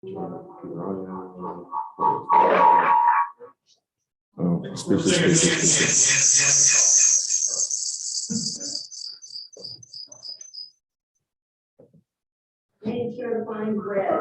Oh, speakers. Make sure to find bread.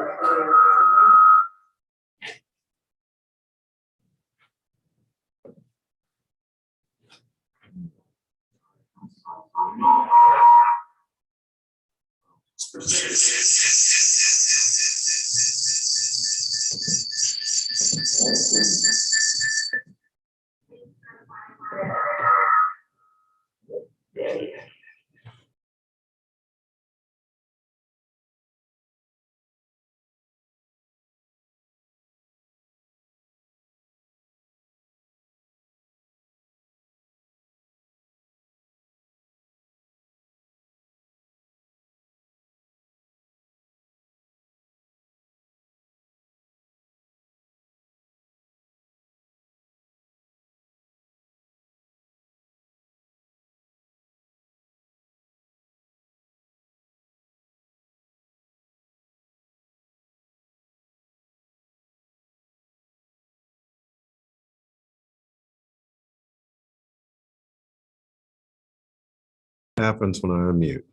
Happens when I unmute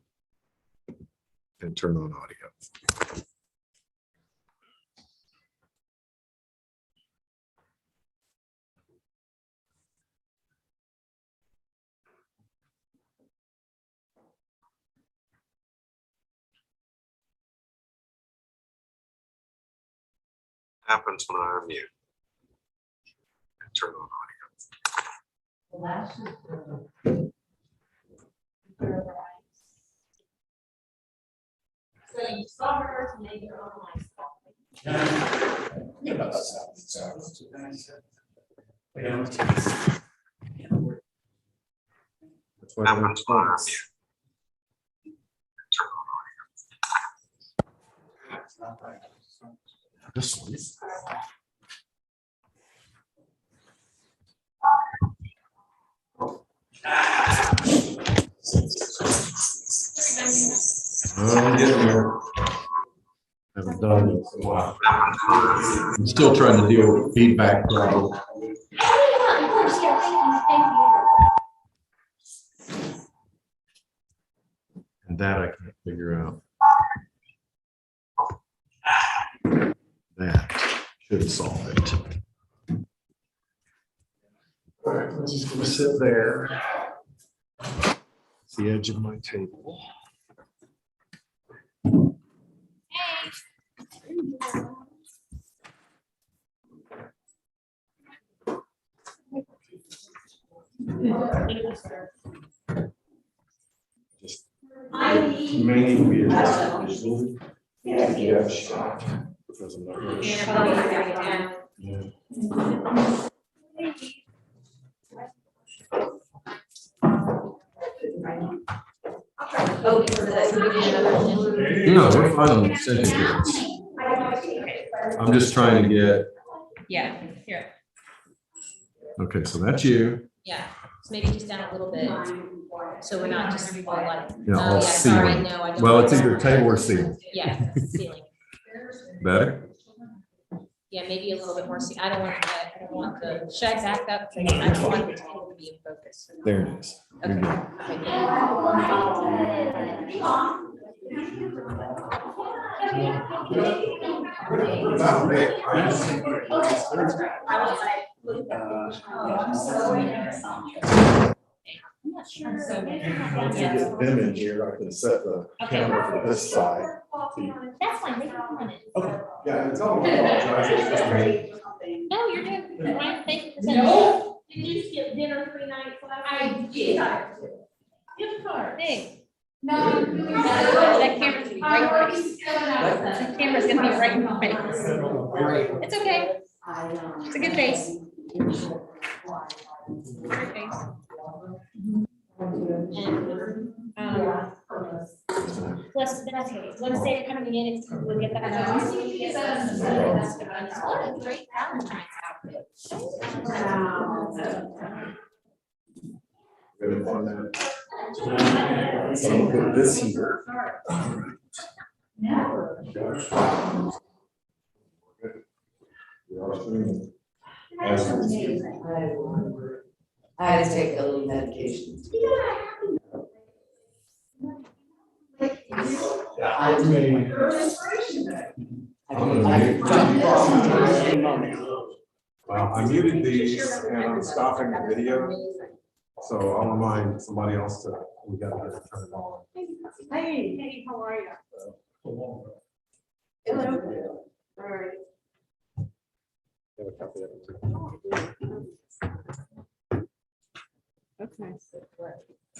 and turn on audio. Happens when I unmute and turn on audio. So you saw her to make your own life. That's what happens when I unmute. This one. I'm getting there. Haven't done it in a while. I'm still trying to deal with feedback problem. And that I can't figure out. That should solve it. All right, let's just gonna sit there. It's the edge of my table. Just may need to be adjusted. Yeah, shot. Because I'm not really sure. Yeah. No, we're fine on certificates. I'm just trying to get. Yeah, here. Okay, so that's you. Yeah, so maybe just down a little bit. So we're not just all like. Yeah, all sorry, ceiling. no, I don't. Well, it's either table or ceiling. Yeah, ceiling. Better? Yeah, maybe a little bit more. I don't want the shed back up. I don't want the table to be in focus. There it is. You're Okay. good. I'm not sure. Once you get them in here, I can set the camera for this side. That's fine. They can come in. Okay, yeah, it's all. It's just me. No, you're doing fine. Thank you for saying. No. Did you skip dinner 3 nights last I did. Gift card. Thanks. No. That camera's gonna be right in face. That camera's gonna be right in face. It's okay. It's a good face. Good face. Plus, that's okay. Let's say they're coming in, we'll get that. Great Valentine's outfit. Good on that. So I'm gonna put this here. We are streaming. That's amazing. I had to take a little medication. I mean. Well, I muted these and I'm stopping the video. So I'll remind somebody else to, we got to turn it on. Hey, hey, how are you? Hello. All right. Have a copy of it too. Okay.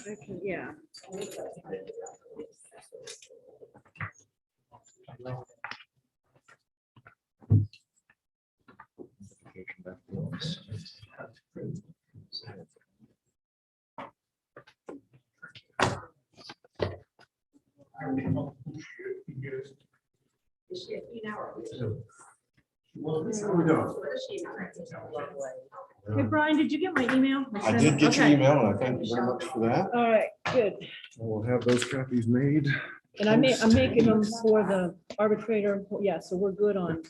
Okay, yeah. Here we go. Hey, Brian, did you get my email? I did get your Okay. email and I thank you very much for that. All right, good. We'll have those copies made. And I'm making them for the arbitrator. Yeah, so we're good on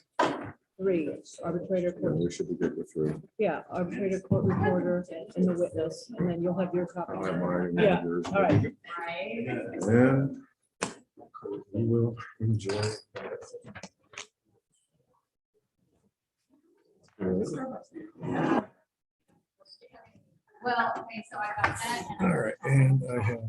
3, arbitrator, court, We should be good with 3. yeah, arbitrator, court reporter, and the witness, and then you'll have your copy. I'll have mine. Yeah, yours, all right. And we will enjoy. Well, okay, so I got that. All right, and I have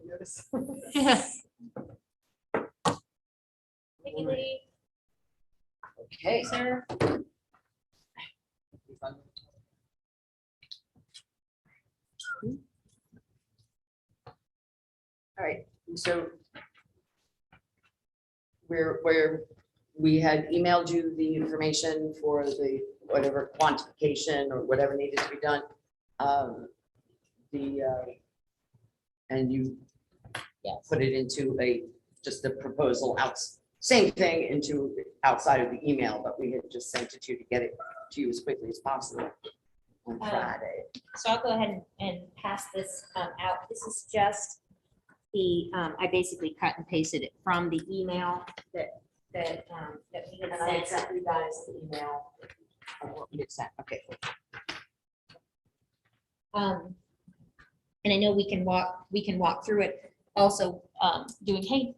Notice. Thank you, Lee. Okay. Sir. All right, so we had emailed you the information for the whatever quantification or whatever needed to be done. And you Yes. put it into just a proposal out, same thing into outside of the email, but we had just sent it to you to get it to you as quickly as possible on Friday. So I'll go ahead and pass this out. This is just the, I basically cut and pasted it from the email that we had And I had sent. sent you guys the email of what we had sent. Okay. And I know we can walk through it also, doing, hey,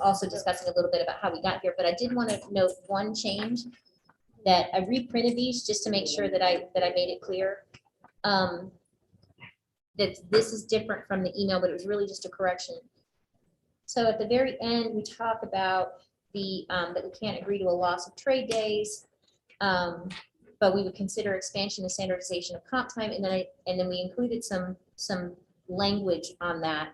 also discussing a little bit about how we got here, but I did want to note one change that I reprinted these just to make sure that I made it clear. That this is different from the email, but it was really just a correction. So at the very end, we talk about that we can't agree to a loss of trade days. But we would consider expansion and standardization of comp time, and then we included some language on that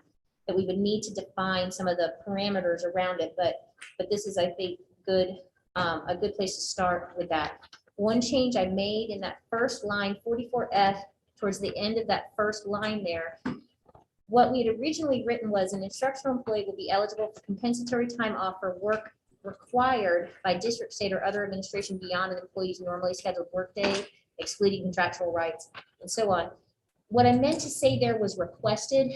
we would need to define some of the parameters around it. But this is, I think, a good place to start with that. One change I made in that first line, 44F, towards the end of that first line there, what we had originally written was an instructional employee will be eligible for compensatory time off for work required by district, state, or other administration beyond an employee's normally scheduled workday, excluding contractual rights, and so on. What I meant to say there was requested.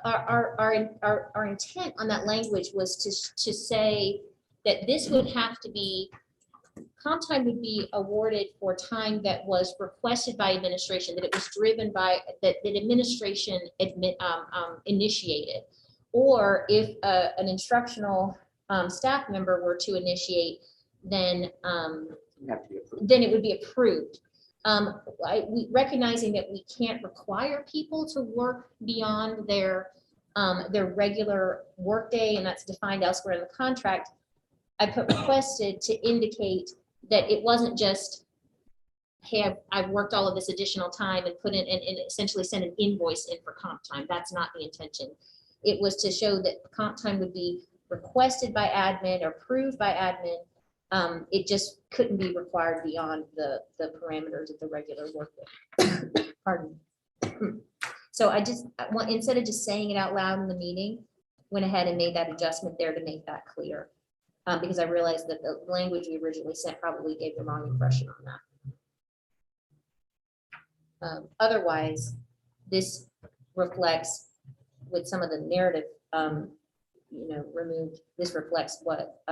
Our intent on that language was to say that this would have to be, comp time would be awarded for time that was requested by administration, that it was driven by, that administration initiated. Or if an instructional staff member were to initiate, then it would be approved. Recognizing that we can't require people to work beyond their regular workday, and that's defined elsewhere in the contract, I put requested to indicate that it wasn't just, hey, I've worked all of this additional time and put in and essentially send an invoice in for comp time. That's not the intention. It was to show that comp time would be requested by admin or approved by admin. It just couldn't be required beyond the parameters of the regular workday. Pardon. So instead of just saying it out loud in the meeting, went ahead and made that adjustment there to make that clear. Because I realized that the language we originally sent probably gave the wrong impression on that. Otherwise, this reflects, with some of the narrative, removed, this reflects what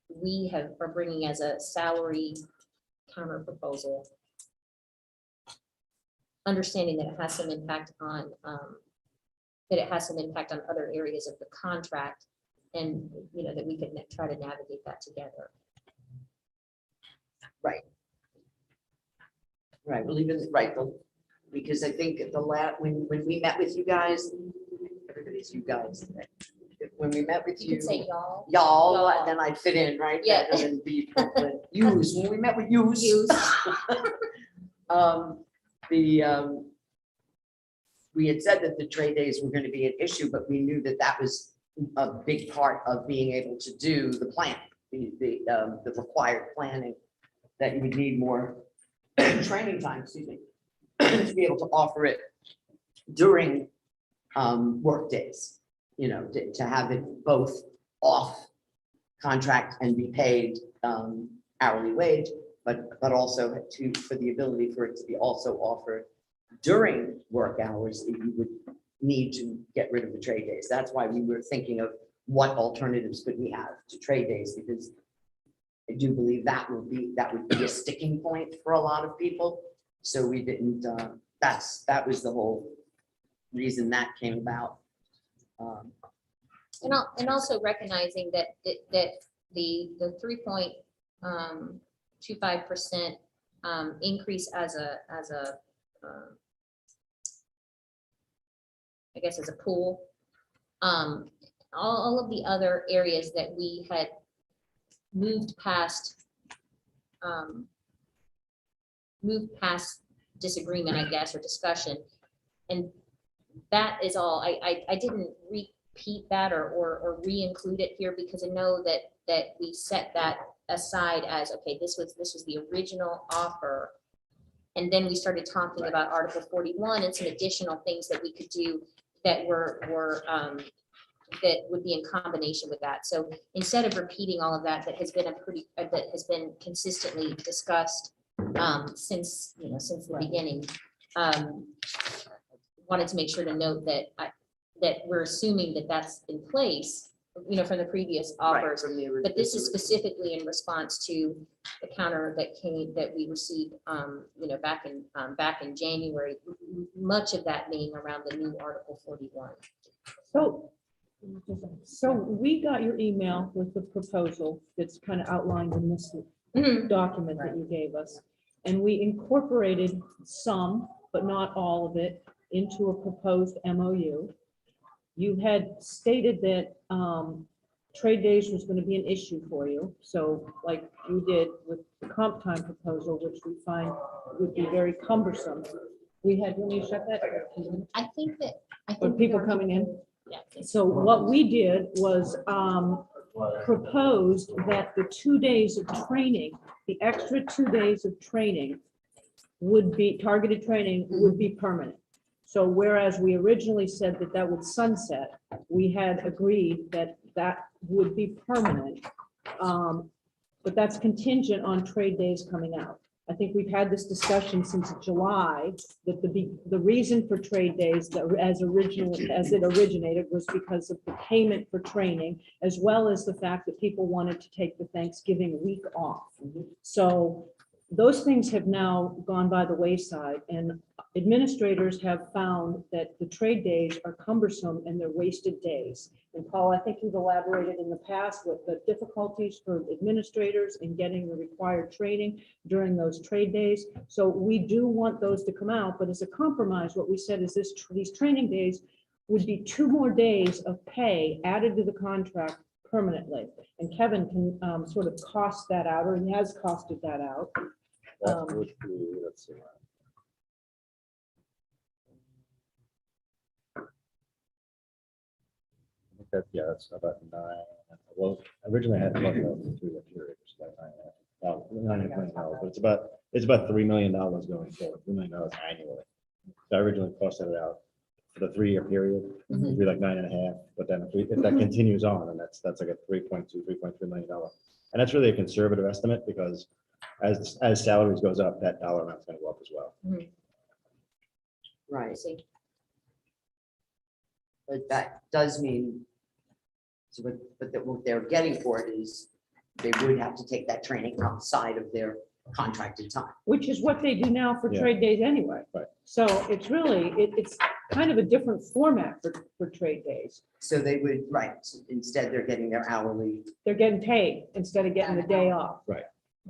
we are bringing as a salary counter proposal. Understanding that it has some impact on, other areas of the contract, and that we could try to navigate that together. Right. Well, even because I think when we met with you guys, everybody's you guys. When we met with You you, could say y'all. y'all, Y'all. and then I'd fit in, right? Yeah. And then be use. When we met with use. We had said that the trade days were going to be an issue, but we knew that that was a big part of being able to do the plan, the required planning, that you would need more training time, excuse me, to be able to offer it during work days, to have it both off contract and be paid hourly wage, but also for the ability for it to be also offered during work hours, if you would need to get rid of the trade days. That's why we were thinking of what alternatives could we have to trade days, because I do believe that would be a sticking point for a lot of people. So we didn't, that was the whole reason that came about. And also recognizing that the 3.25% increase as a I guess as a pool. All of the other areas that we had moved past disagreement, I guess, or discussion. And that is all. I didn't repeat that or re-include it here because I know that we set that aside as, okay, this was the original offer. And then we started talking about Article 41 and some additional things that we could do that were that would be in combination with that. So instead of repeating all of that, that has been consistently discussed since the beginning. Wanted to make sure to note that that we're assuming that that's in place, from the previous offers. From the But this is original. specifically in response to the counter that we received, back in January. Much of that being around the new Article 41. So we got your email with the proposal that's kind of outlined in this Mhm. document that you gave us. And we incorporated some, but not all of it, into a proposed MOU. You had stated that trade days was going to be an issue for you. So like you did with the comp time proposal, which we find would be very cumbersome. We had, when you shut that, I think that. for people coming in. Yeah. So what we did was proposed that the 2 days of training, the extra 2 days of training would be, targeted training would be permanent. So whereas we originally said that that would sunset, we had agreed that that would be permanent. But that's contingent on trade days coming out. I think we've had this discussion since July, that the reason for trade days that as it originated was because of the payment for training, as well as the fact that people wanted to take the Thanksgiving week off. So those things have now gone by the wayside, and administrators have found that the trade days are cumbersome and they're wasted days. And Paul, I think you've elaborated in the past with the difficulties for administrators in getting the required training during those trade days. So we do want those to come out, but as a compromise, what we said is these training days would be 2 more days of pay added to the contract permanently. And Kevin can sort of cost that out, or he has costed that out. That would be, let's see. I think that, yeah, that's about 9. Well, originally I had about 3 period, which is like 9 million dollars, but it's about $3 million going forward, $3 million annually. So I originally costed it out for the 3-year period, it'd be like 9.5, but then if that continues on, and that's like a $3.3 million. And that's really a conservative estimate, because as salaries goes up, that dollar amount is going to go up as well. Right, See. but that does mean, so what they're getting for it is they would have to take that training outside of their contracted time. Which is what they do now for Yeah. trade days anyway. Right. So it's really, it's kind of a different format for trade days. So they would, right, so instead they're getting their hourly. They're getting paid instead of getting the day off. Right.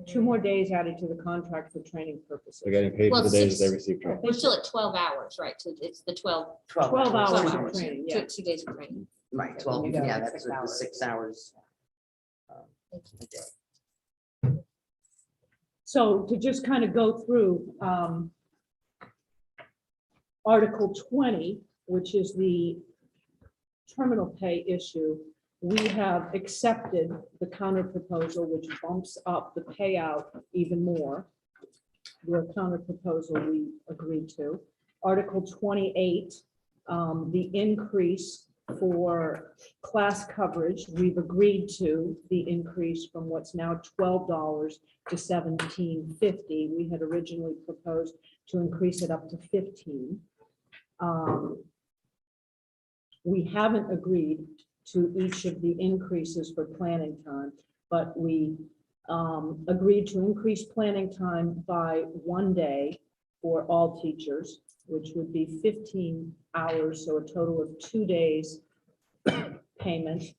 2 more days added to the contract for training purposes. They're getting paid Well, for the days 6 they receive training. We're still at 12 hours, right? So it's the 12 12 hours 12 of hours. training, yeah. 2 days of training. Right, 12, yeah, that's the 6 hours. So to just kind of go through Article 20, which is the terminal pay issue, we have accepted the counter proposal, which bumps up the payout even more. The counter proposal we agreed to. Article 28, the increase for class coverage, we've agreed to the increase from what's now $12 to $17.50. We had originally proposed to increase it up to $15. We haven't agreed to each of the increases for planning time, but we agreed to increase planning time by 1 day for all teachers, which would be 15 hours, so a total of 2 days payment.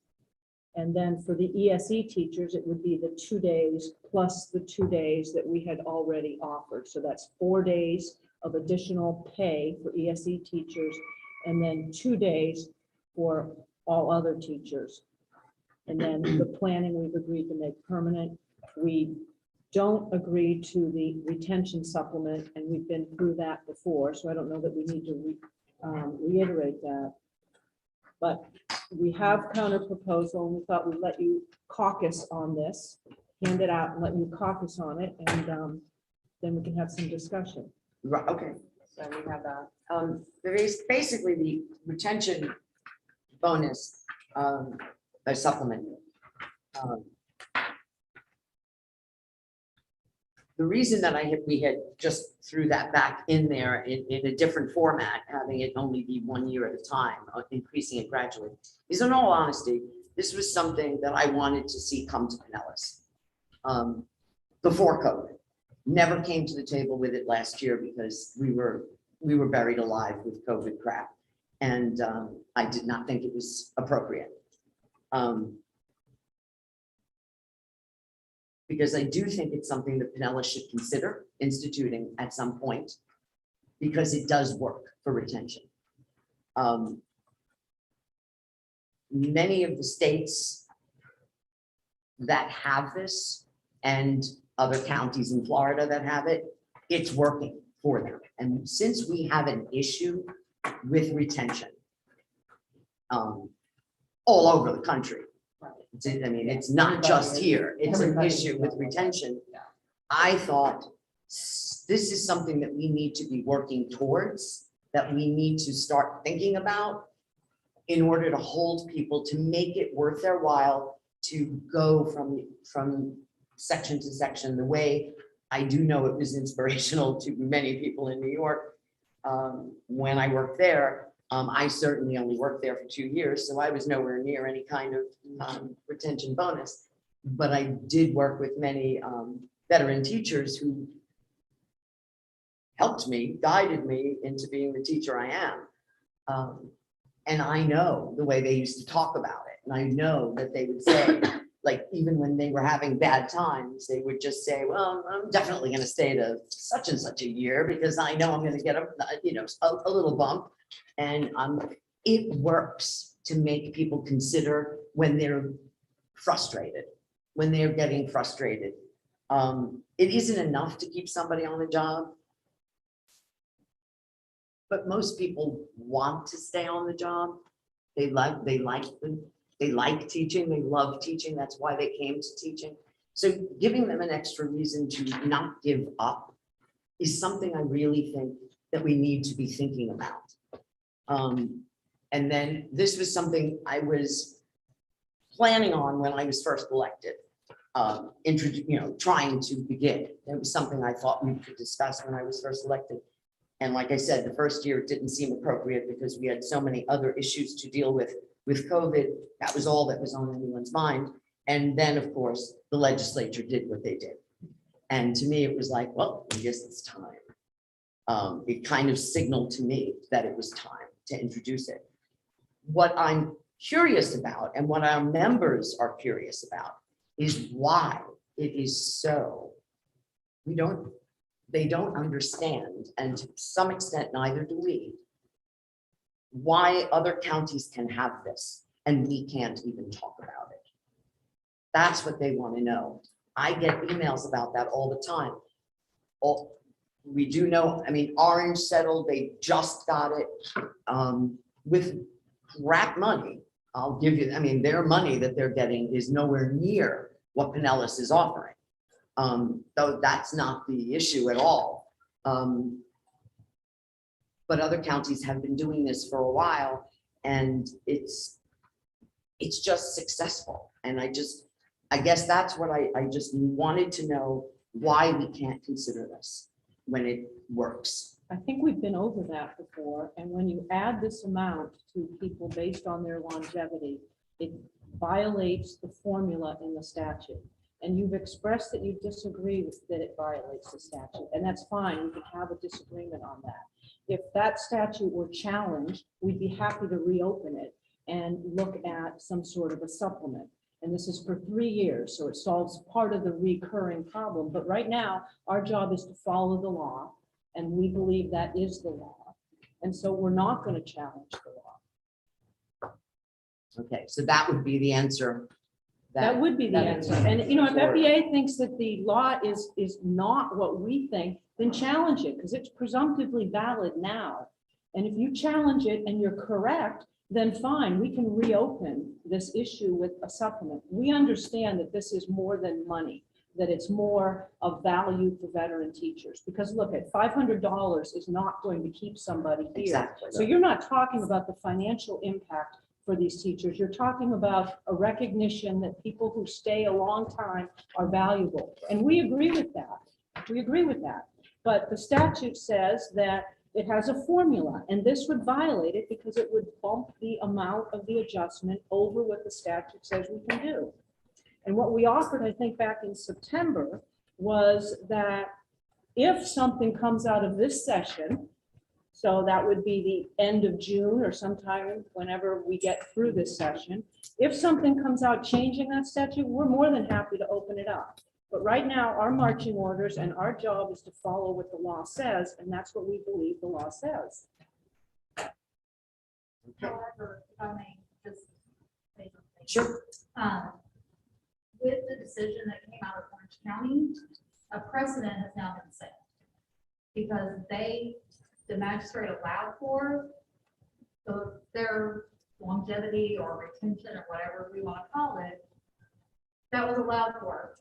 And then for the ESE teachers, it would be the 2 days plus the 2 days that we had already offered. So that's 4 days of additional pay for ESE teachers. and then 2 days for all other teachers. And then the planning we've agreed to make permanent. We don't agree to the retention supplement, and we've been through that before, so I don't know that we need to reiterate that. But we have counter proposal, and we thought we'd let you caucus on this, hand it out and let you caucus on it, and then we can have some discussion. Right, okay, so we have that. Basically, the retention bonus, a supplement. The reason that we had just threw that back in there in a different format, having it only be 1 year at a time, increasing it gradually, is in all honesty, this was something that I wanted to see come to Pinellas before COVID. Never came to the table with it last year because we were buried alive with COVID crap. And I did not think it was appropriate. Because I do think it's something that Pinellas should consider instituting at some point, because it does work for retention. Many of the states that have this, and other counties in Florida that have it, it's working for them. And since we have an issue with retention all over the country, I mean, it's not just here, it's an issue with retention. I thought this is something that we need to be working towards, that we need to start thinking about in order to hold people, to make it worth their while to go from section to section. The way I do know it was inspirational to many people in New York when I worked there. I certainly only worked there for 2 years, so I was nowhere near any kind of retention bonus. But I did work with many veteran teachers who helped me, guided me into being the teacher I am. And I know the way they used to talk about it. And I know that they would say, like, even when they were having bad times, they would just say, well, I'm definitely going to stay to such and such a year because I know I'm going to get a little bump. And it works to make people consider when they're frustrated, when they're getting frustrated. It isn't enough to keep somebody on a job, but most people want to stay on the job. They like teaching, they love teaching. That's why they came to teaching. So giving them an extra reason to not give up is something I really think that we need to be thinking about. And then this was something I was planning on when I was first elected, trying to begin. It was something I thought we could discuss when I was first elected. And like I said, the first year it didn't seem appropriate because we had so many other issues to deal with COVID. That was all that was on anyone's mind. And then, of course, the legislature did what they did. And to me, it was like, well, I guess it's time. It kind of signaled to me that it was time to introduce it. What I'm curious about, and what our members are curious about, is why it is so. They don't understand, and to some extent, neither do we, why other counties can have this and we can't even talk about it. That's what they want to know. I get emails about that all the time. We do know, I mean, Orange settled, they just got it with crap money. I'll give you, I mean, their money that they're getting is nowhere near what Pinellas is offering. Though that's not the issue at all. But other counties have been doing this for a while, and it's just successful. And I guess that's what I just wanted to know, why we can't consider this when it works. I think we've been over that before, and when you add this amount to people based on their longevity, it violates the formula in the statute. And you've expressed that you disagree with that it violates the statute, and that's fine. We can have a disagreement on that. If that statute were challenged, we'd be happy to reopen it and look at some sort of a supplement. And this is for 3 years, so it solves part of the recurring problem. But right now, our job is to follow the law, and we believe that is the law. And so we're not going to challenge the law. Okay, so that would be the answer. That would be the that answer. is- And, you know, if FEA thinks that the law is not what we think, then challenge it, because it's presumptively valid now. And if you challenge it and you're correct, then fine, we can reopen this issue with a supplement. We understand that this is more than money, that it's more of value for veteran teachers. Because look, at $500 is not going to keep somebody here. Exactly. So you're not talking about the financial impact for these teachers. You're talking about a recognition that people who stay a long time are valuable. And we agree with that. We agree with that. But the statute says that it has a formula, and this would violate it because it would bump the amount of the adjustment over what the statute says we can do. And what we offered, I think, back in September was that if something comes out of this session, so that would be the end of June or sometime whenever we get through this session, if something comes out changing that statute, we're more than happy to open it up. But right now, our marching orders and our job is to follow what the law says, and that's what we believe the law says. However, if I may just say something. Sure. With the decision that came out of Orange County, a precedent has now been set. Because the magistrate allowed for their longevity or retention or whatever we want to call it, that was allowed for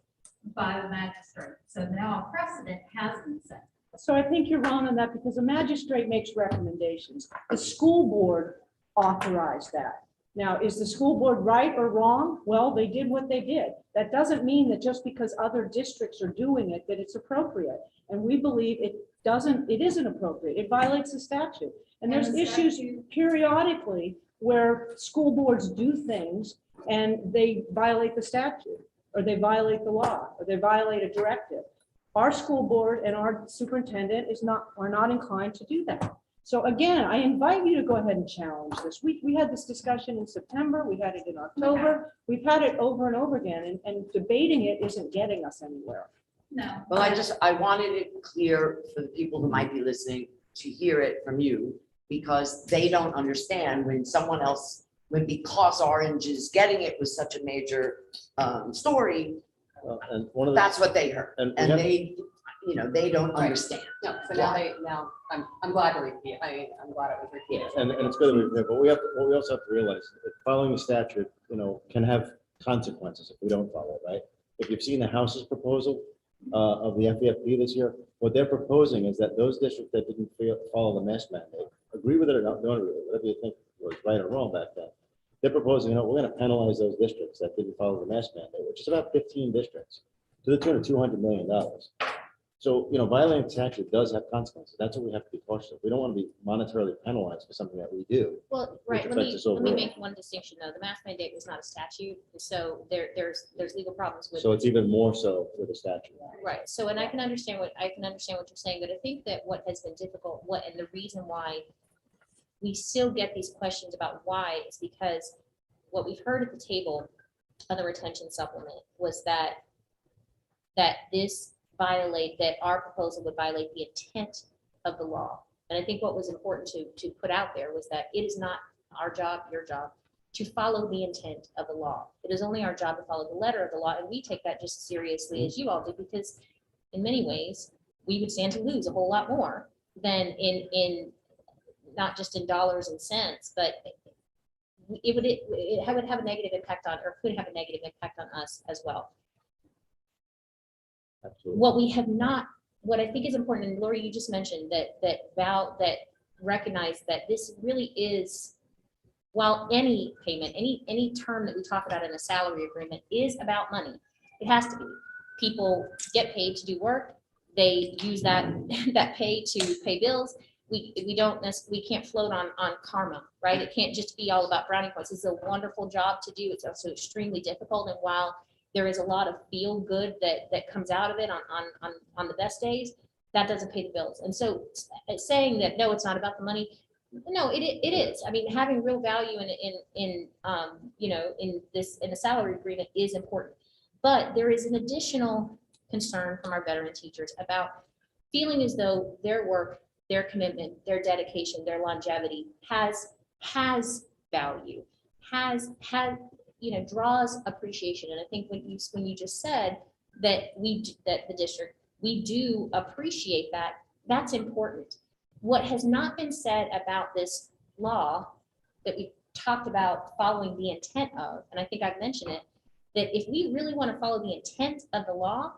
by the magistrate. So now a precedent has been set. So I think you're wrong on that because the magistrate makes recommendations. The school board authorized that. Now, is the school board right or wrong? Well, they did what they did. That doesn't mean that just because other districts are doing it, that it's appropriate. And we believe it isn't appropriate. It violates the statute. And there's And the issues statute- periodically where school boards do things and they violate the statute, or they violate the law, or they violate a directive. Our school board and our superintendent are not inclined to do that. So again, I invite you to go ahead and challenge this. We had this discussion in September, we had it in October, we've had it over and over again, and debating it isn't getting us anywhere. No. Well, I wanted it clear for the people who might be listening to hear it from you, because they don't understand when someone else, because Orange is getting it was such a major story, Well, and one of the, that's what they heard. and we And have- they, they don't Right. understand. No, so now I'm glad to repeat, I'm glad it was repeated. and it's good that but what we also have to realize, that following the statute, can have consequences if we don't follow it, right? If you've seen the House's proposal of the FEFP this year, what they're proposing is that those districts that didn't follow the mask mandate, agree with it or not, don't agree with it, whatever you think was right or wrong back then. They're proposing, we're gonna penalize those districts that didn't follow the mask mandate, which is about 15 districts, to the tune of $200 million. So, violating the statute does have consequences. That's what we have to be cautious of. We don't want to be monetarily penalized for something that we do. Well, right, Which let me affects us overall. make one distinction though. The mask mandate was not a statute, so there's legal problems with. So it's even more so with the statute. Right, so, and I can understand what you're saying, but I think that what has been difficult, and the reason why we still get these questions about why is because what we've heard at the table on the retention supplement was that our proposal would violate the intent of the law. And I think what was important to put out there was that it is not our job, your job, to follow the intent of the law. It is only our job to follow the letter of the law, and we take that just as seriously as you all do, because in many ways, we would stand to lose a whole lot more than in not just in dollars and cents, but it would have a negative impact on, or could have a negative impact on us as well. Absolutely. What I think is important, and Lori, you just mentioned that recognize that this really is, while any payment, any term that we talk about in a salary agreement is about money, it has to be. People get paid to do work. They use that pay to pay bills. We can't float on karma, right? It can't just be all about brownie points. It's a wonderful job to do. It's also extremely difficult. And while there is a lot of feel good that comes out of it on the best days, that doesn't pay the bills. And so saying that, no, it's not about the money. No, it is. I mean, having real value in the salary agreement is important, but there is an additional concern from our veteran teachers about feeling as though their work their commitment, their dedication, their longevity has value, has draws appreciation. And I think when you just said that that the district, we do appreciate that, that's important. What has not been said about this law that we talked about following the intent of, and I think I've mentioned it, that if we really want to follow the intent of the law,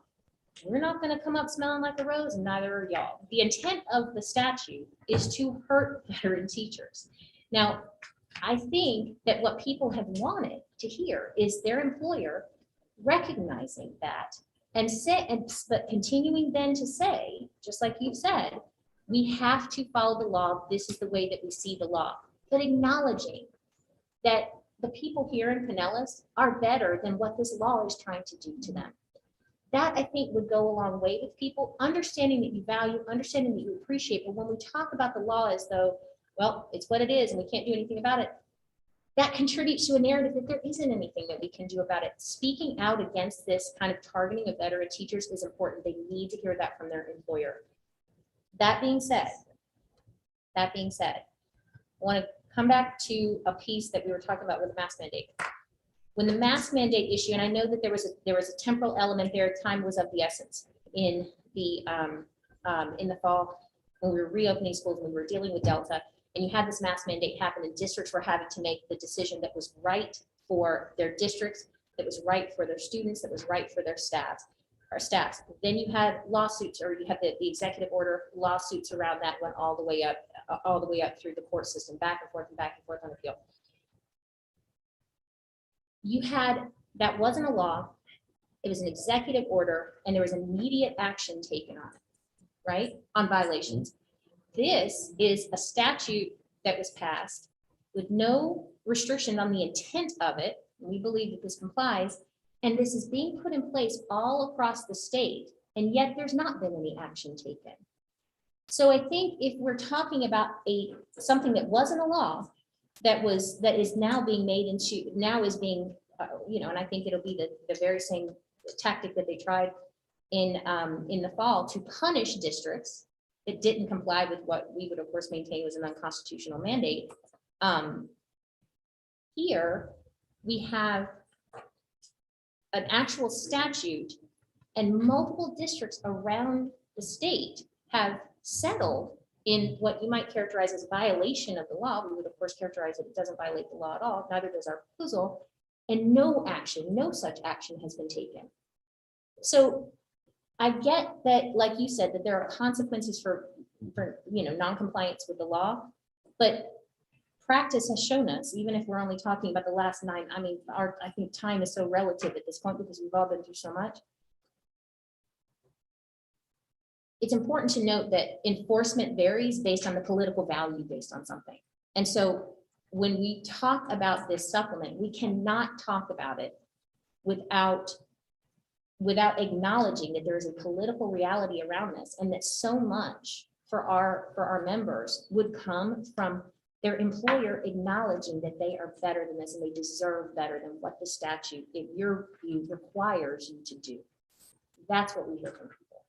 we're not going to come up smelling like a rose, and neither are y'all. The intent of the statute is to hurt veteran teachers. Now, I think that what people have wanted to hear is their employer recognizing that but continuing then to say, just like you've said, we have to follow the law. This is the way that we see the law, but acknowledging that the people here in Pinellas are better than what this law is trying to do to them. That, I think, would go a long way with people, understanding that you value, understanding that you appreciate. But when we talk about the law as though, well, it's what it is and we can't do anything about it, that contributes to a narrative that there isn't anything that we can do about it. Speaking out against this kind of targeting of veteran teachers is important. They need to hear that from their employer. That being said, I want to come back to a piece that we were talking about with the mask mandate. When the mask mandate issue, and I know that there was a temporal element there, time was of the essence in the fall when we were reopening schools, when we were dealing with Delta, and you had this mask mandate happen, and districts were having to make the decision that was right for their districts, that was right for their students, that was right for their staffs. Then you had lawsuits, or you had the executive order lawsuits around that went all the way up through the court system, back and forth on appeal. You had, that wasn't a law, it was an executive order, and there was immediate action taken on it, right? On violations. This is a statute that was passed with no restriction on the intent of it. We believe that this complies, and this is being put in place all across the state, and yet there's not been any action taken. So I think if we're talking about something that wasn't a law, that is now being made into, now is being, and I think it'll be the very same tactic that they tried in the fall to punish districts that didn't comply with what we would of course maintain was an unconstitutional mandate. Here we have an actual statute, and multiple districts around the state have settled in what you might characterize as a violation of the law. We would of course characterize it doesn't violate the law at all, neither does our proposal, and no such action has been taken. So I get that, like you said, that there are consequences for non-compliance with the law, but practice has shown us, even if we're only talking about the last 9, I think time is so relative at this point because we've all been through so much. It's important to note that enforcement varies based on the political value based on something. And so when we talk about this supplement, we cannot talk about it without acknowledging that there is a political reality around this, and that so much for our members would come from their employer acknowledging that they are better than this and they deserve better than what the statute, in your view, requires you to do. That's what we hear from people.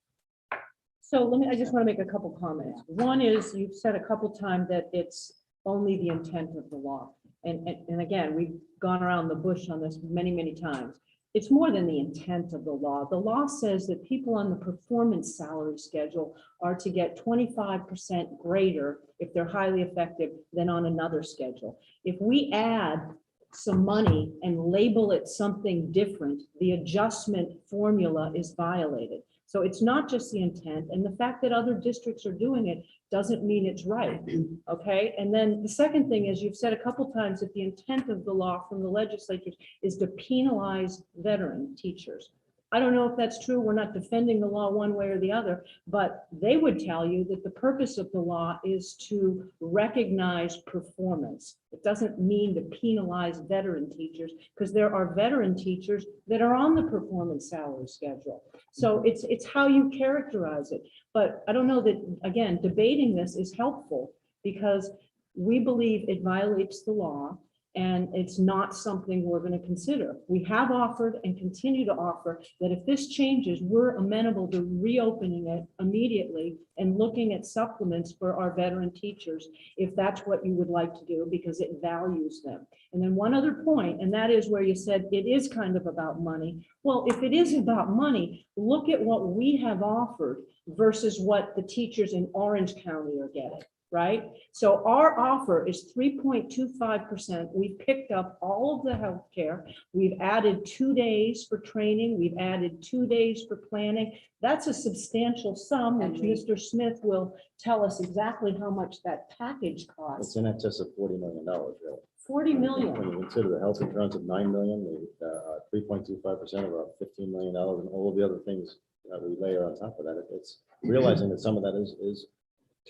So I just want to make a couple comments. One is, you've said a couple times that it's only the intent of the law. And again, we've gone around the bush on this many, many times. It's more than the intent of the law. The law says that people on the performance salary schedule are to get 25% greater if they're highly effective than on another schedule. If we add some money and label it something different, the adjustment formula is violated. So it's not just the intent, and the fact that other districts are doing it doesn't mean it's right, okay? And then the second thing is, you've said a couple times that the intent of the law from the legislatures is to penalize veteran teachers. I don't know if that's true. We're not defending the law one way or the other, but they would tell you that the purpose of the law is to recognize performance. It doesn't mean to penalize veteran teachers, because there are veteran teachers that are on the performance salary schedule. So it's how you characterize it. But I don't know that, again, debating this is helpful, because we believe it violates the law. And it's not something we're going to consider. We have offered and continue to offer that if this changes, we're amenable to reopening it immediately and looking at supplements for our veteran teachers, if that's what you would like to do, because it values them. And then one other point, and that is where you said it is kind of about money. Well, if it is about money, look at what we have offered versus what the teachers in Orange County are getting. Right? So our offer is 3.25%. We've picked up all of the healthcare. We've added 2 days for training. We've added 2 days for planning. That's a substantial sum, which Mr. Smith will tell us exactly how much that package It's costs. in excess of $40 million, really. 40 million. When you consider the health insurance of $9 million, the 3.25% of about $15 million, and all of the other things that we layer on top of that, it's realizing that some of that is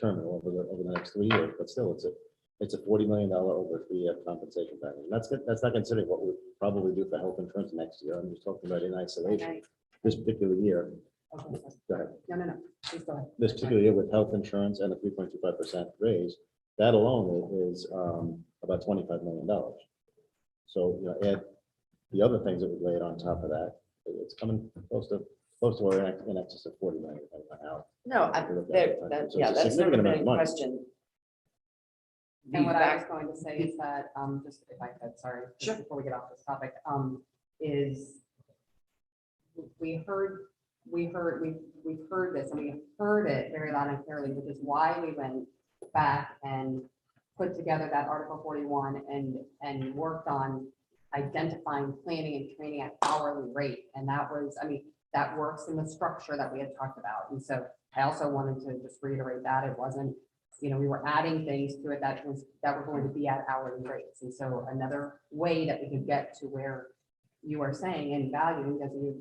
terminal over the next 3 years, but still, it's a $40 million over 3-year compensation package. And that's not considering what we'll probably do for health insurance next year. I'm just talking about in isolation. This particular year, Okay. go ahead. No. Please go ahead. This particular year with health insurance and a 3.25% raise, that alone is about $25 million. So, you know, add the other things that we laid on top of that, it's coming close to or in excess of 40 million. Depending on how No, you look at there, it. that, So yeah, it's a that's never significant been amount a of money. question. And what I was Feedback- going to say is that, just if I could, sorry, just Sure. before we get off this topic, is we've heard this, and we heard it very loud and clearly, which is why we went back and put together that Article 41 and worked on identifying, planning and training at hourly rate. And that was, I mean, that works in the structure that we had talked about. And so I also wanted to just reiterate that it wasn't, you know, we were adding things to it that were going to be at hourly rates. And so another way that we could get to where you are saying and valuing, because you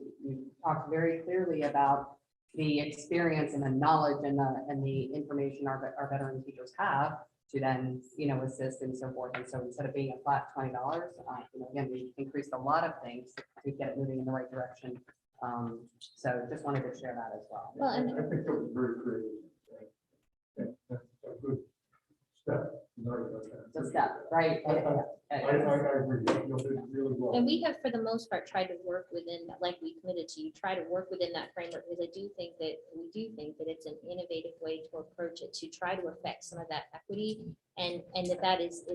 talked very clearly about the experience and the knowledge and the information our veteran teachers have to then, you know, assist and so forth. And so instead of being a flat $20, you know, again, we increased a lot of things to get it moving in the right direction. So just wanted to share that as well. Well, and I think that was very creative. That's a good step. It's a step, right? I agree. You'll do really well. And we have, for the most part, tried to work within, like we committed to, you try to work within that framework, because we do think that it's an innovative way to approach it, to try to affect some of that equity, and that is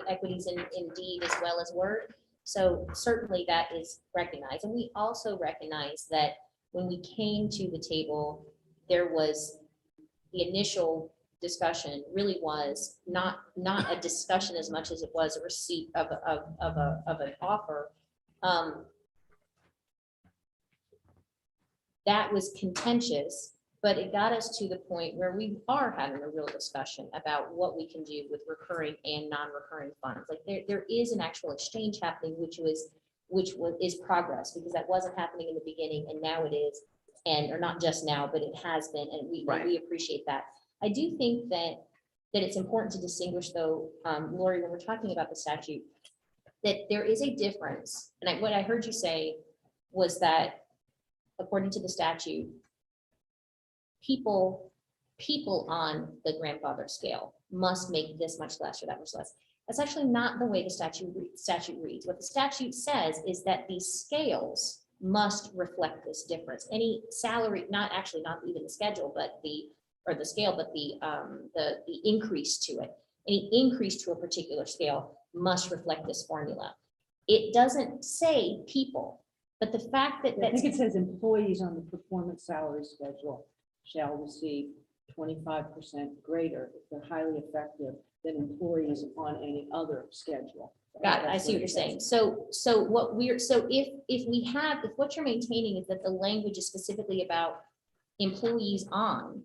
equities in deed as well as word. So certainly that is recognized. And we also recognize that when we came to the table, there was the initial discussion really was not a discussion as much as it was a receipt of an offer. That was contentious, but it got us to the point where we are having a real discussion about what we can do with recurring and non-recurring funds. Like there is an actual exchange happening, which is progress, because that wasn't happening in the beginning, and now it is, or not just now, but it has been, and we appreciate that. I do think that it's important to distinguish, though, Lori, when we're talking about the statute, that there is a difference. And what I heard you say was that according to the statute, people on the grandfather scale must make this much less or that much less. That's actually not the way the statute reads. What the statute says is that these scales must reflect this difference. Any salary, not even the schedule, but the scale, but the increase to it. Any increase to a particular scale must reflect this formula. It doesn't say people, but the fact that I think it says employees on the performance salary schedule shall receive 25% greater if they're highly effective than employees on any other schedule. Got it. I see what you're saying. So if what you're maintaining is that the language is specifically about employees on,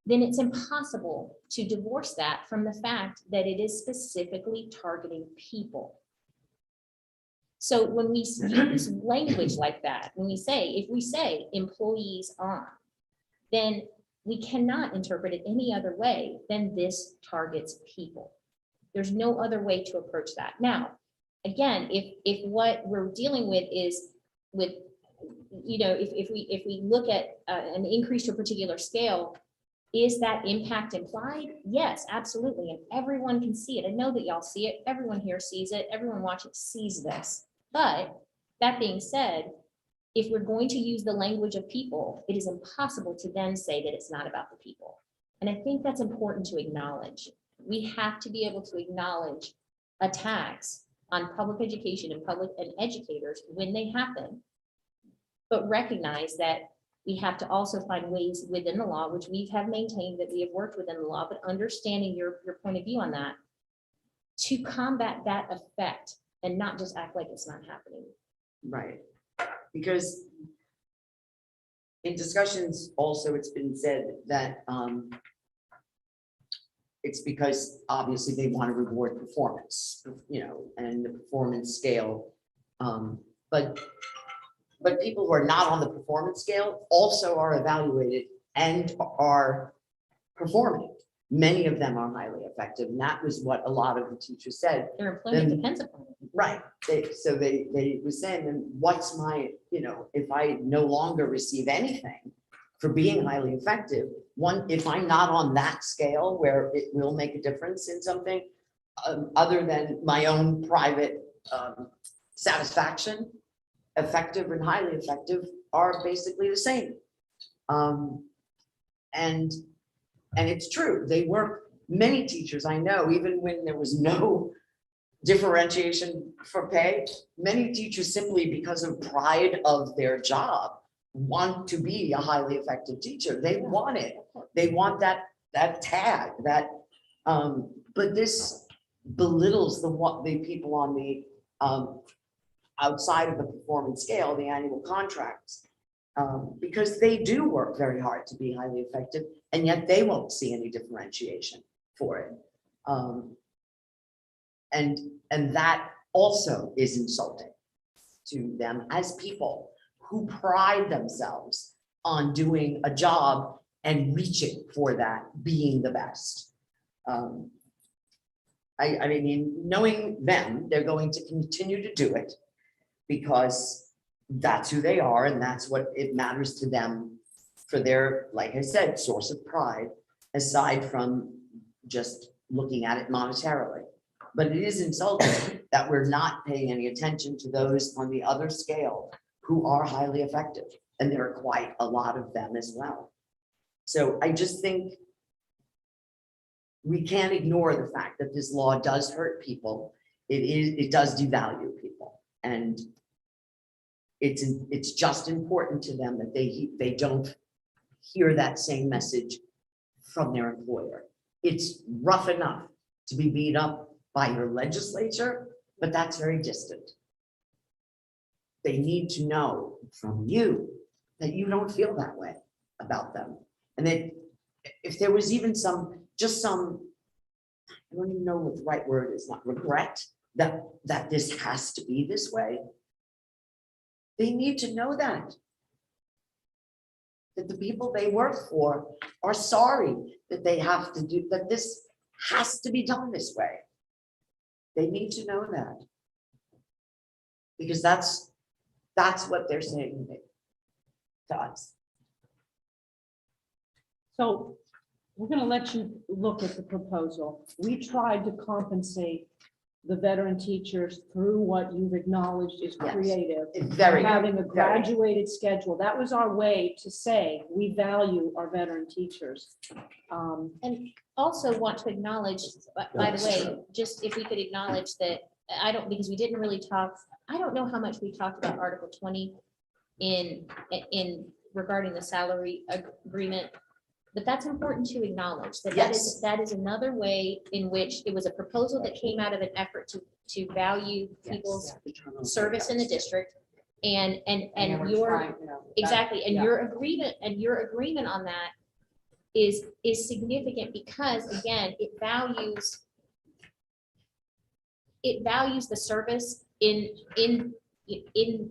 then it's impossible to divorce that from the fact that it is specifically targeting people. So when we use language like that, if we say employees on, then we cannot interpret it any other way than this targets people. There's no other way to approach that. Now, again, if what we're dealing with is with, you know, if we look at an increase to a particular scale, Is that impact implied? Yes, absolutely. And everyone can see it. I know that y'all see it. Everyone here sees it. Everyone watching sees this. But that being said, if we're going to use the language of people, it is impossible to then say that it's not about the people. And I think that's important to acknowledge. We have to be able to acknowledge attacks on public education and public and educators when they happen, but recognize that we have to also find ways within the law, which we have maintained that we have worked within the law, but understanding your point of view on that, to combat that effect and not just act like it's not happening. Right, because in discussions also, it's been said that it's because obviously they want to reward performance, you know, and the performance scale. But people who are not on the performance scale also are evaluated and are performing. Many of them are highly effective, and that was what a lot of the teachers said. Their employment Then- depends upon it. Right, they were saying, then what's my, you know, if I no longer receive anything for being highly effective, if I'm not on that scale where it will make a difference in something, other than my own private satisfaction, effective and highly effective are basically the same. And it's true, they work, many teachers I know, even when there was no differentiation for pay, many teachers simply because of pride of their job want to be a highly effective teacher. They want it. They want that tag, but this belittles the people on the outside of the performance scale, the annual contracts, because they do work very hard to be highly effective, and yet they won't see any differentiation for it. And that also is insulting to them as people who pride themselves on doing a job and reaching for that, being the best. I mean, knowing them, they're going to continue to do it because that's who they are and that's what it matters to them for their, like I said, source of pride, aside from just looking at it monetarily. But it is insulting that we're not paying any attention to those on the other scale who are highly effective. And there are quite a lot of them as well. So I just think we can't ignore the fact that this law does hurt people. It does devalue people. And it's just important to them that they don't hear that same message from their employer. It's rough enough to be beat up by your legislature, but that's very distant. They need to know from you that you don't feel that way about them. And that if there was even some, I don't even know what the right word is, not regret, that this has to be this way. They need to know that the people they work for are sorry that they have to do, that this has to be done this way. They need to know that. Because that's what they're saying to us. So we're going to let you look at the proposal. We tried to compensate the veteran teachers through what you've acknowledged is Yes. creative. Very Having a very. graduated schedule. That was our way to say we value our veteran teachers. And also want to acknowledge, by the way, just if we could acknowledge that, because we didn't really talk, I don't know how much we talked about Article 20 in regarding the salary agreement, but that's important to acknowledge that Yes. that is another way in which it was a proposal that came out of an effort to value people's service in the district and we're your, trying, you know, that- exactly, and yeah. your agreement on that is significant because again, it values the service in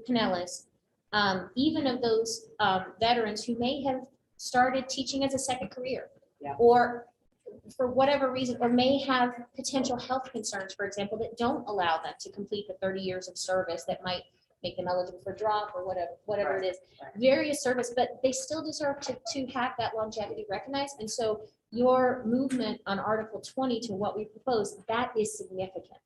Pinellas, even of those veterans who may have started teaching as a second career. Yeah. Or for whatever reason, or may have potential health concerns, for example, that don't allow them to complete the 30 years of service that might make them eligible for drop or whatever it is. right. Various service, but they still deserve to have that longevity recognized. And so your movement on Article 20 to what we propose, that is significant.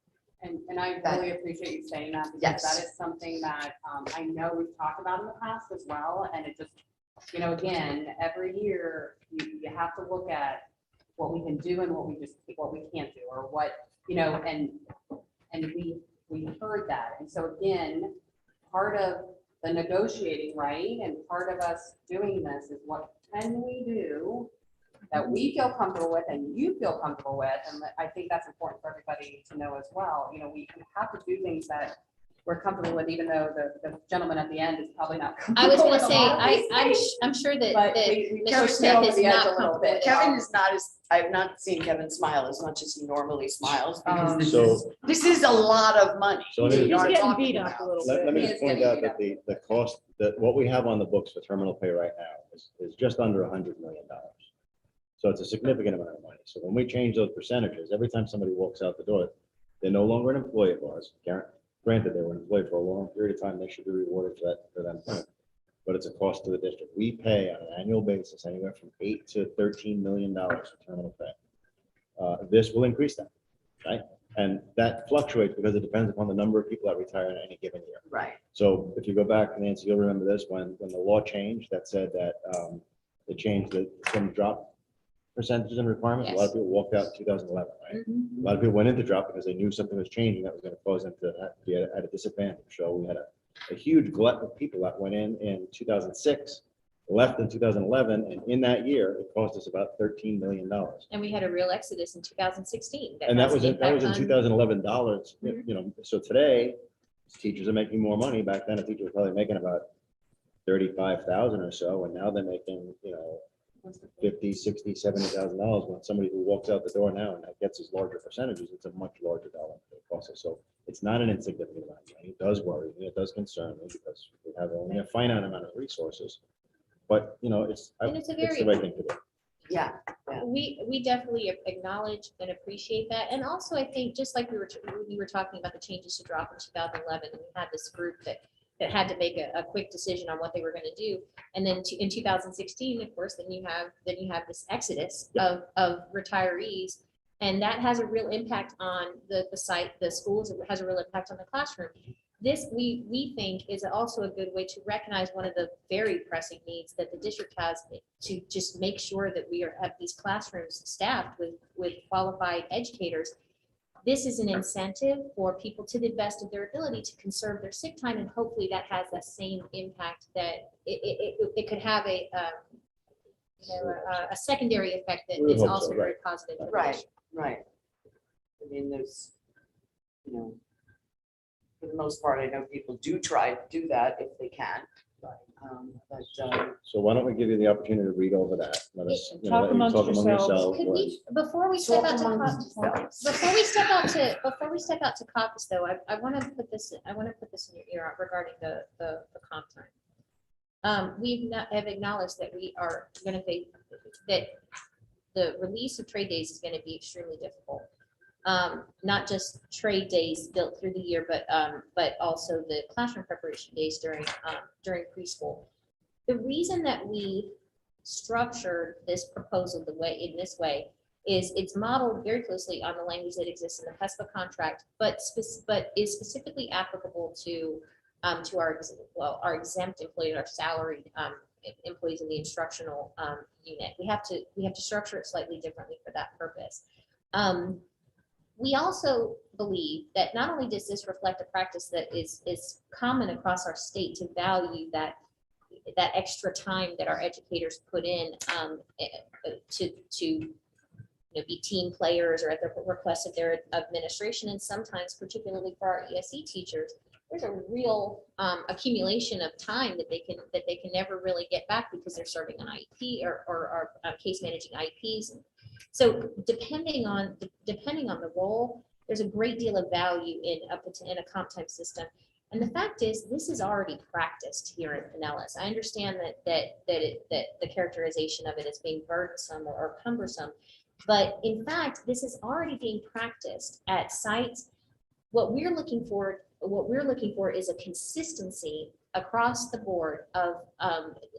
And I That- really appreciate you saying that, because Yes. that is something that I know we've talked about in the past as well, and it just, again, every year, you have to look at what we can do and what we can't do, or what, and we heard that, and so again, part of the negotiating, right, and part of us doing this is what can we do that we feel comfortable with and you feel comfortable with, and I think that's important for everybody to know as well. We have to do things that we're comfortable with, even though the gentleman at the end is probably not. I was comfortable gonna with a say, lot of these things. I'm sure that, But that we Mr. Kevin Smith over is the edge not a little comfortable bit. with. Kevin is not as, I've not seen Kevin smile as much as he normally smiles, because So- this is a lot of money. So let that me- you He's are getting talking beat up about. a little Let bit. me He just is point getting out beat that the cost, that what we have on the books for terminal pay right now is just under $100 million. So it's a significant amount of money. So when we change those percentages, every time somebody walks out the door, they're no longer an employee of ours. Granted, they were an employee for a long period of time, they should be rewarded for them. But it's a cost to the district. We pay on an annual basis anywhere from $8 to $13 million for terminal pay. This will increase that, right? And that fluctuates because it depends upon the number of people that retire in any given year. Right, So if you go back, Nancy, you'll remember this, when the law changed, that said that they changed some drop percentages and requirements. A lot of people walked out in 2011, right? Mhm. A lot of people went into drop because they knew something was changing that was going to cause them to be at a disadvantage. So we had a huge glut of people that went in 2006, left in 2011, and in that year, it cost us about $13 million. And we had a real exodus in 2016. And that has was an in impact on- 2011 dollars, Mhm. so today, teachers are making more money. Back then, a teacher was probably making about 35,000 or so, and now they're making, 50, 60, $70,000. When somebody who walks out the door now and that gets his larger percentages, it's a much larger dollar cost. So it's not an insignificant amount of money. It does worry me, it does concern me, because we have only a finite amount of resources. But, it's And it's a the very- right thing to do. yeah, We definitely acknowledge and appreciate that. And also, I think, just like we were talking about the changes to drop in 2011, and we had this group that had to make a quick decision on what they were going to do. And then in 2016, of course, then you have this exodus of retirees. And that has a real impact on the site, the schools. It has a real impact on the classroom. This, we think, is also a good way to recognize one of the very pressing needs that the district has, to just make sure that we have these classrooms staffed with qualified educators. This is an incentive for people, to the best of their ability, to conserve their sick time, and hopefully that has that same impact, that it could have a secondary effect that We would is hope also so, very positive. for the right, district. right. I mean, there's, for the most part, I know people do try to do that if they can. But, So why don't we give you the opportunity to read over that? Let us, Talk let you amongst talk among yourselves. yourselves. Could we, before we step out to before we step out to caucus, though, I want to put this in your ear regarding the comp time. We have acknowledged that we are going to face, that the release of trade days is going to be extremely difficult. Not just trade days built through the year, but also the classroom preparation days during preschool. The reason that we structured this proposal in this way is it's modeled very closely on the language that exists in the PESPA contract, but is specifically applicable to our exempt employees, our salaried employees in the instructional unit. We have to structure it slightly differently for that purpose. We also believe that not only does this reflect a practice that is common across our state to value that extra time that our educators put in to be team players or at the request of their administration, and sometimes, particularly for our ESE teachers, there's a real accumulation of time that they can never really get back because they're serving an IEP or case managing IEPs. So depending on the role, there's a great deal of value in a comp time system. And the fact is, this is already practiced here in Pinellas. I understand that the characterization of it as being burdensome or cumbersome, but in fact, this is already being practiced at sites. What we're looking for what we're looking for is a consistency across the board of,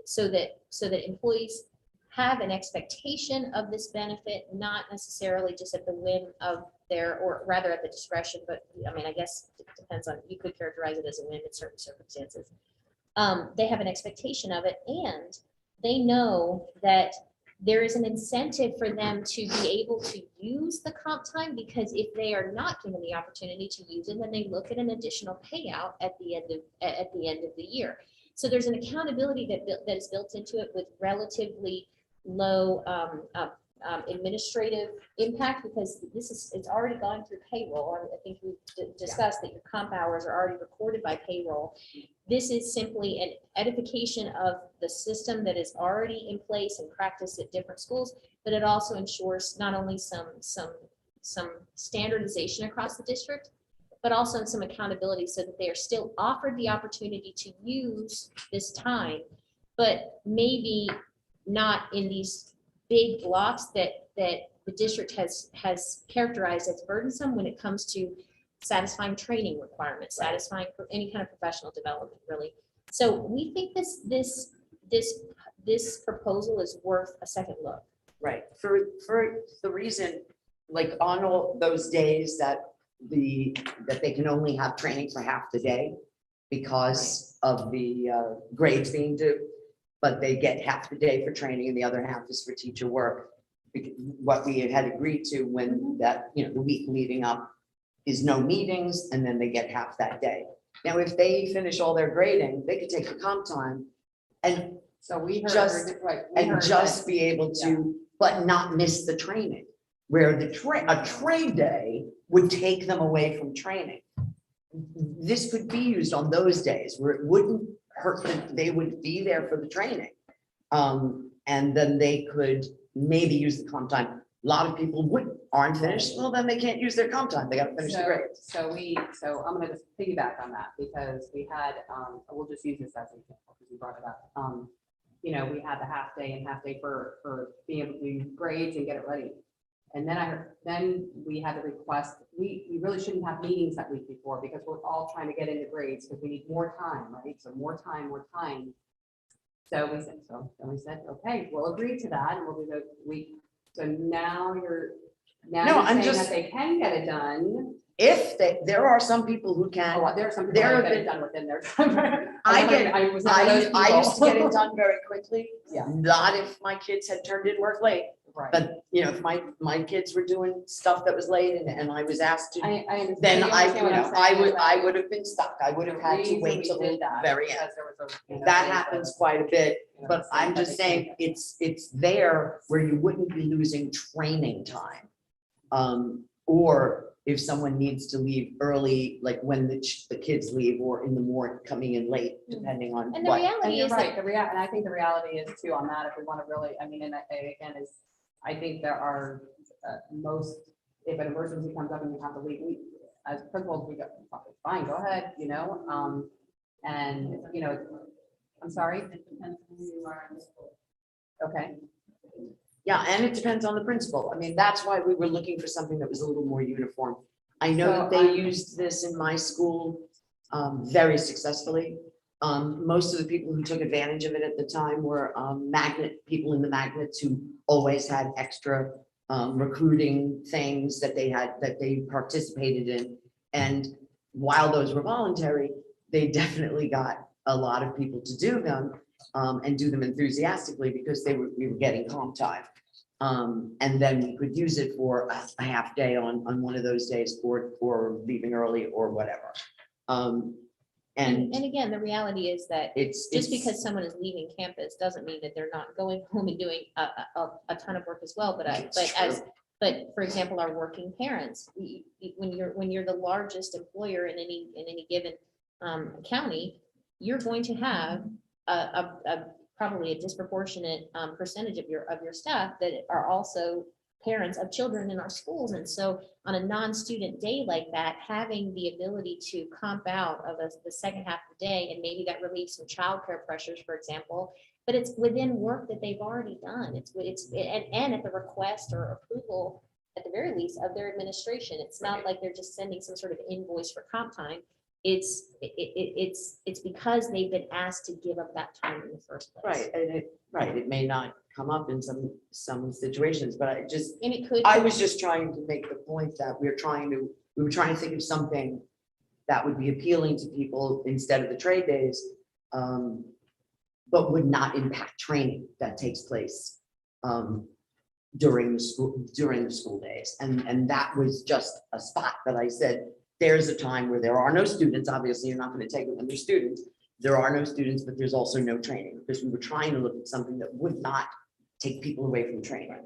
so that employees have an expectation of this benefit, not necessarily just at the whim of their, or rather at the discretion, but I mean, I guess it depends on, you could characterize it as a whim in certain circumstances. They have an expectation of it, and they know that there is an incentive for them to be able to use the comp time, because if they are not given the opportunity to use it, then they look at an additional payout at the end of the year. So there's an accountability that is built into it with relatively low administrative impact, because it's already gone through payroll. I think we discussed that your comp hours are already recorded by payroll. This is simply an edification of the system that is already in place and practiced at different schools, but it also ensures not only some standardization across the district, but also some accountability, so that they are still offered the opportunity to use this time, but maybe not in these big blocks that the district has characterized as burdensome when it comes to satisfying training requirements, satisfying any kind of professional development, really. So we think this proposal is worth a second look. Right, for the reason, like on all those days that they can only have training for half the day because of the grades being due, but they get half the day for training and the other half is for teacher work. What we had agreed to when that, the week leading up is no meetings, and then they get half that day. Now, if they finish all their grading, they could take the comp time and So we heard. Just- right, we and heard just that- be able to, but not miss the training. Where a trade day would take them away from training. This could be used on those days where it wouldn't hurt them, they would be there for the training. And then they could maybe use the comp time. A lot of people aren't finished, well, then they can't use their comp time, they gotta finish the grades. So I'm gonna just piggyback on that, because we had, we'll just use this as an example, because you brought it up. We had the half day and half day for being able to do grades and get it ready. And then we had the request, we really shouldn't have meetings that week before, because we're all trying to get into grades, because we need more time, right? So more time. So we said, okay, we'll agree to that, and we'll do the week. So now you're saying that they can get it done. If there are some people who can, Oh, there are some people that get it done within their time. I was one of those used to get it people. done very quickly. Yeah. Not if my kids had turned in work late, Right. but if my kids were doing stuff that was late and I was asked to, I understand. then You understand what I'm saying, I would have been stuck. I would have had to reason wait we till the did that very end. because there was a, That there's a- happens quite a bit, but I'm just they saying, can't. it's there where you wouldn't be losing training time. Or if someone needs to leave early, like when the kids leave, or in the morning, coming in late, depending on And the what. And reality you're is right, that and I think the reality is too on that, if we want to really, I mean, and again, I think there are if an emergency comes up and you have to leave, as principals, we go, fine, go ahead, and, I'm sorry. Okay, Yeah, and it depends on the principal. I mean, that's why we were looking for something that was a little more uniform. I know that they used this in my school very successfully. Most of the people who took advantage of it at the time were people in the magnets who always had extra recruiting things that they participated in. And while those were voluntary, they definitely got a lot of people to do them and do them enthusiastically, because we were getting comp time. And then we could use it for a half day on one of those days for leaving early or whatever. And again, the reality is that it's just because someone is leaving campus doesn't mean that they're not going home and doing a ton of work as well. But for example, our working parents, when you're the largest employer in any given county, you're going to have probably a disproportionate percentage of your staff that are also parents of children in our schools. And so on a non-student day like that, having the ability to comp out of the second half of the day, and maybe that relieves some childcare pressures, for example, but it's within work that they've already done. And at the request or approval, at the very least, of their administration. It's not like they're just sending some sort of invoice for comp time. it's because they've been asked to give up that time in the first place. Right, and it may not come up in some situations, but And it could. I was just trying to make the point that we were trying to think of something that would be appealing to people instead of the trade days, but would not impact training that takes place during the school days. And that was just a spot that I said, there's a time where there are no students. Obviously, you're not going to take it when there's students. There are no students, but there's also no training, because we were trying to look at something that would not take people away from training.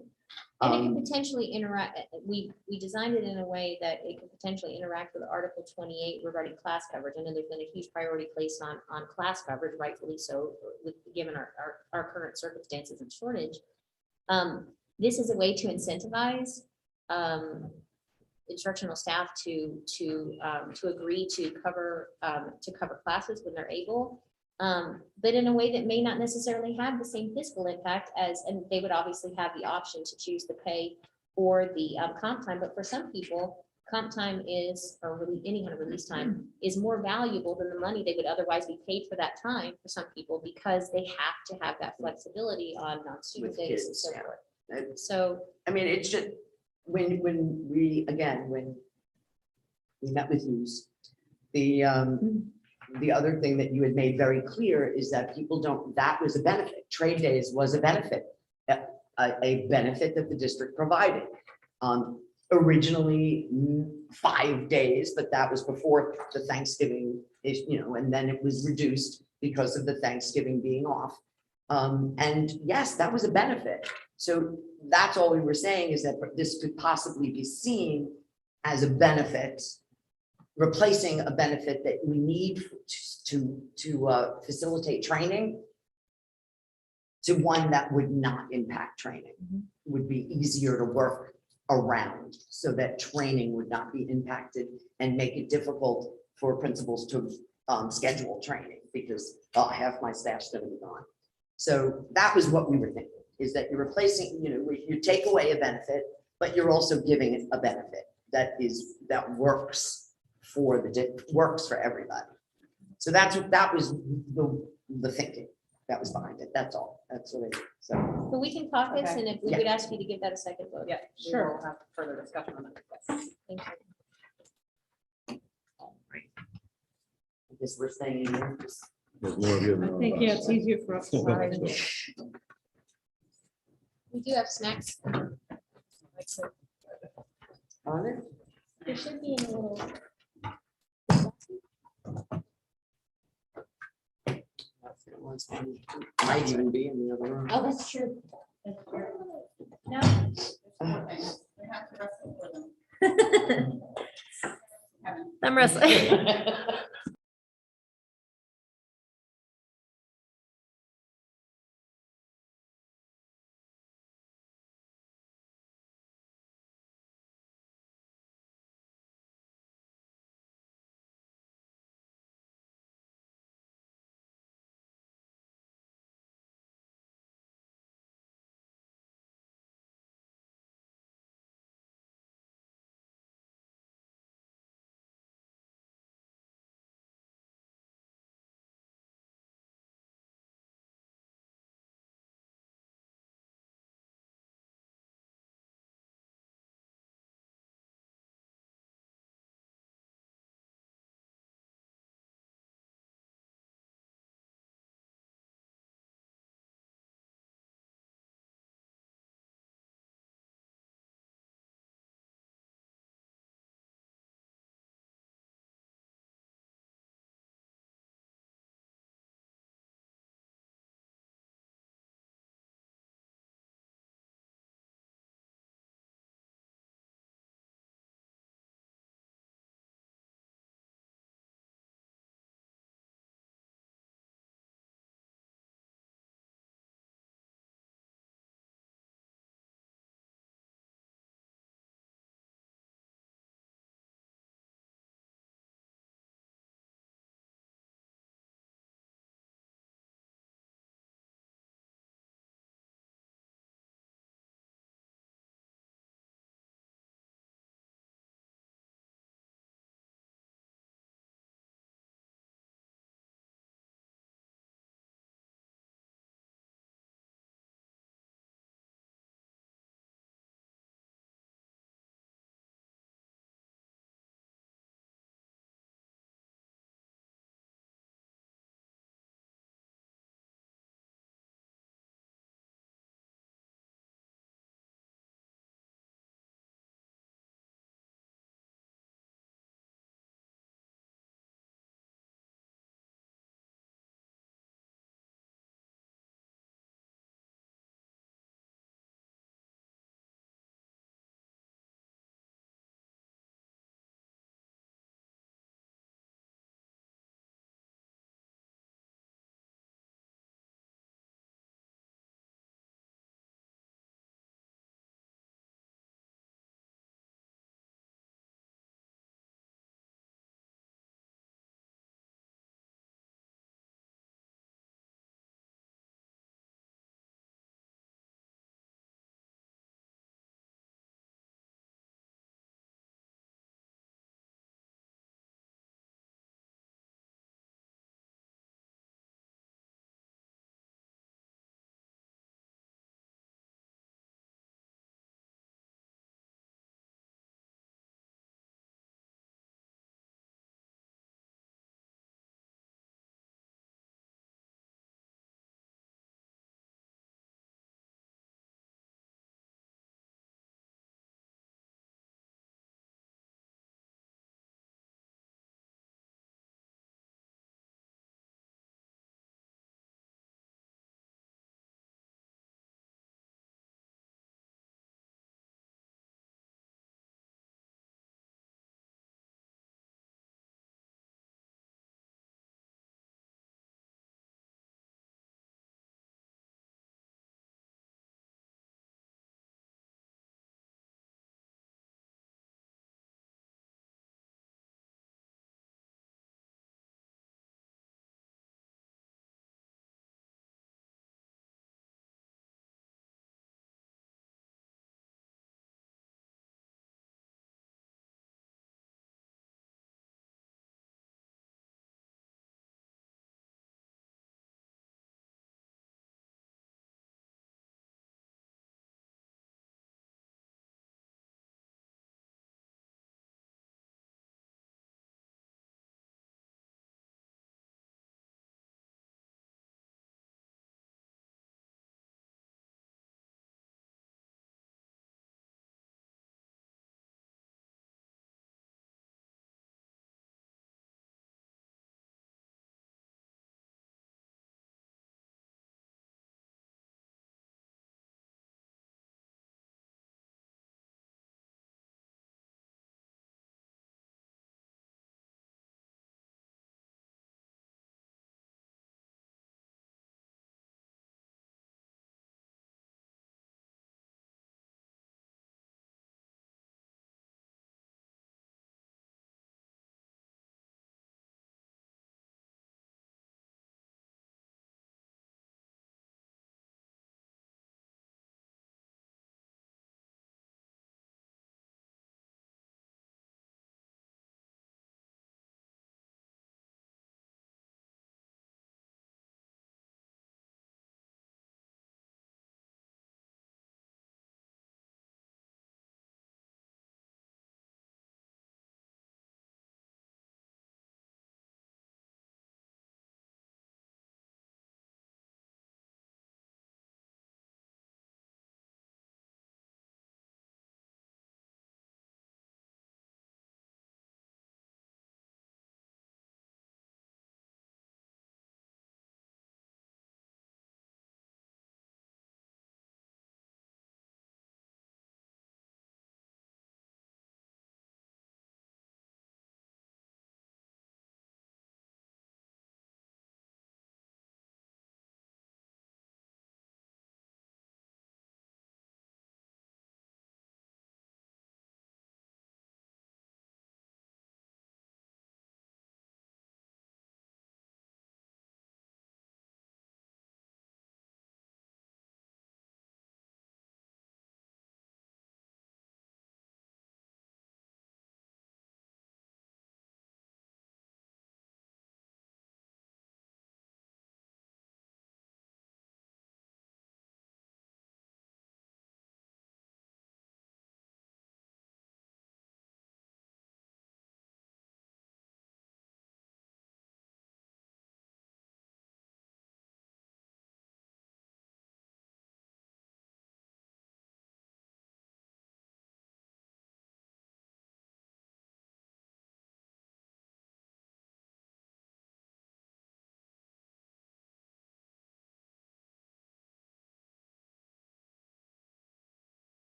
And it could potentially interact, we designed it in a way that it could potentially interact with Article 28 regarding class coverage. I know there's been a huge priority placed on class coverage, rightfully so, given our current circumstances and shortage. This is a way to incentivize instructional staff to agree to cover classes when they're able. But in a way that may not necessarily have the same fiscal impact and they would obviously have the option to choose the pay or the comp time. But for some people, comp time any kind of release time is more valuable than the money they would otherwise be paid for that time for some people, because they have to have that flexibility on non-student With days and kids, so yeah. forth. So, I mean, it's just, when we met with Hughes, the other thing that you had made very clear is that that was a benefit. Trade days was a benefit, a benefit that the district provided. Originally 5 days, but that was before the Thanksgiving and then it was reduced because of the Thanksgiving being off. And yes, that was a benefit. So that's all we were saying, is that this could possibly be seen as a benefit, replacing a benefit that we need to facilitate training, to one that would not impact training, would be easier to work around, so that training would not be impacted and make it difficult for principals to schedule training, because half my staff's going to be gone. So that was what we were thinking, is that you're replacing, you take away a benefit, but you're also giving it a benefit that works works for everybody. So that was the thinking that was behind it. That's all. That's what it is. So, but we can caucus, Okay. and if we Yeah. would ask you to give that a second vote. Yeah, Sure. We'll have further discussion on that. Thank you. I guess we're staying in there. There's more of you I than think, yeah, it's easier for us. to Sorry. find. We do have snacks. On it? There should be a little. Might even be in the other room. Oh, that's true. That's true. No. I'm wrestling.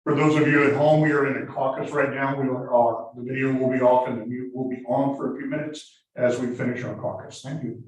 For those of you at home, we are in a caucus right now. The video will be off and the mute will be on for a few minutes as we finish our caucus. Thank you.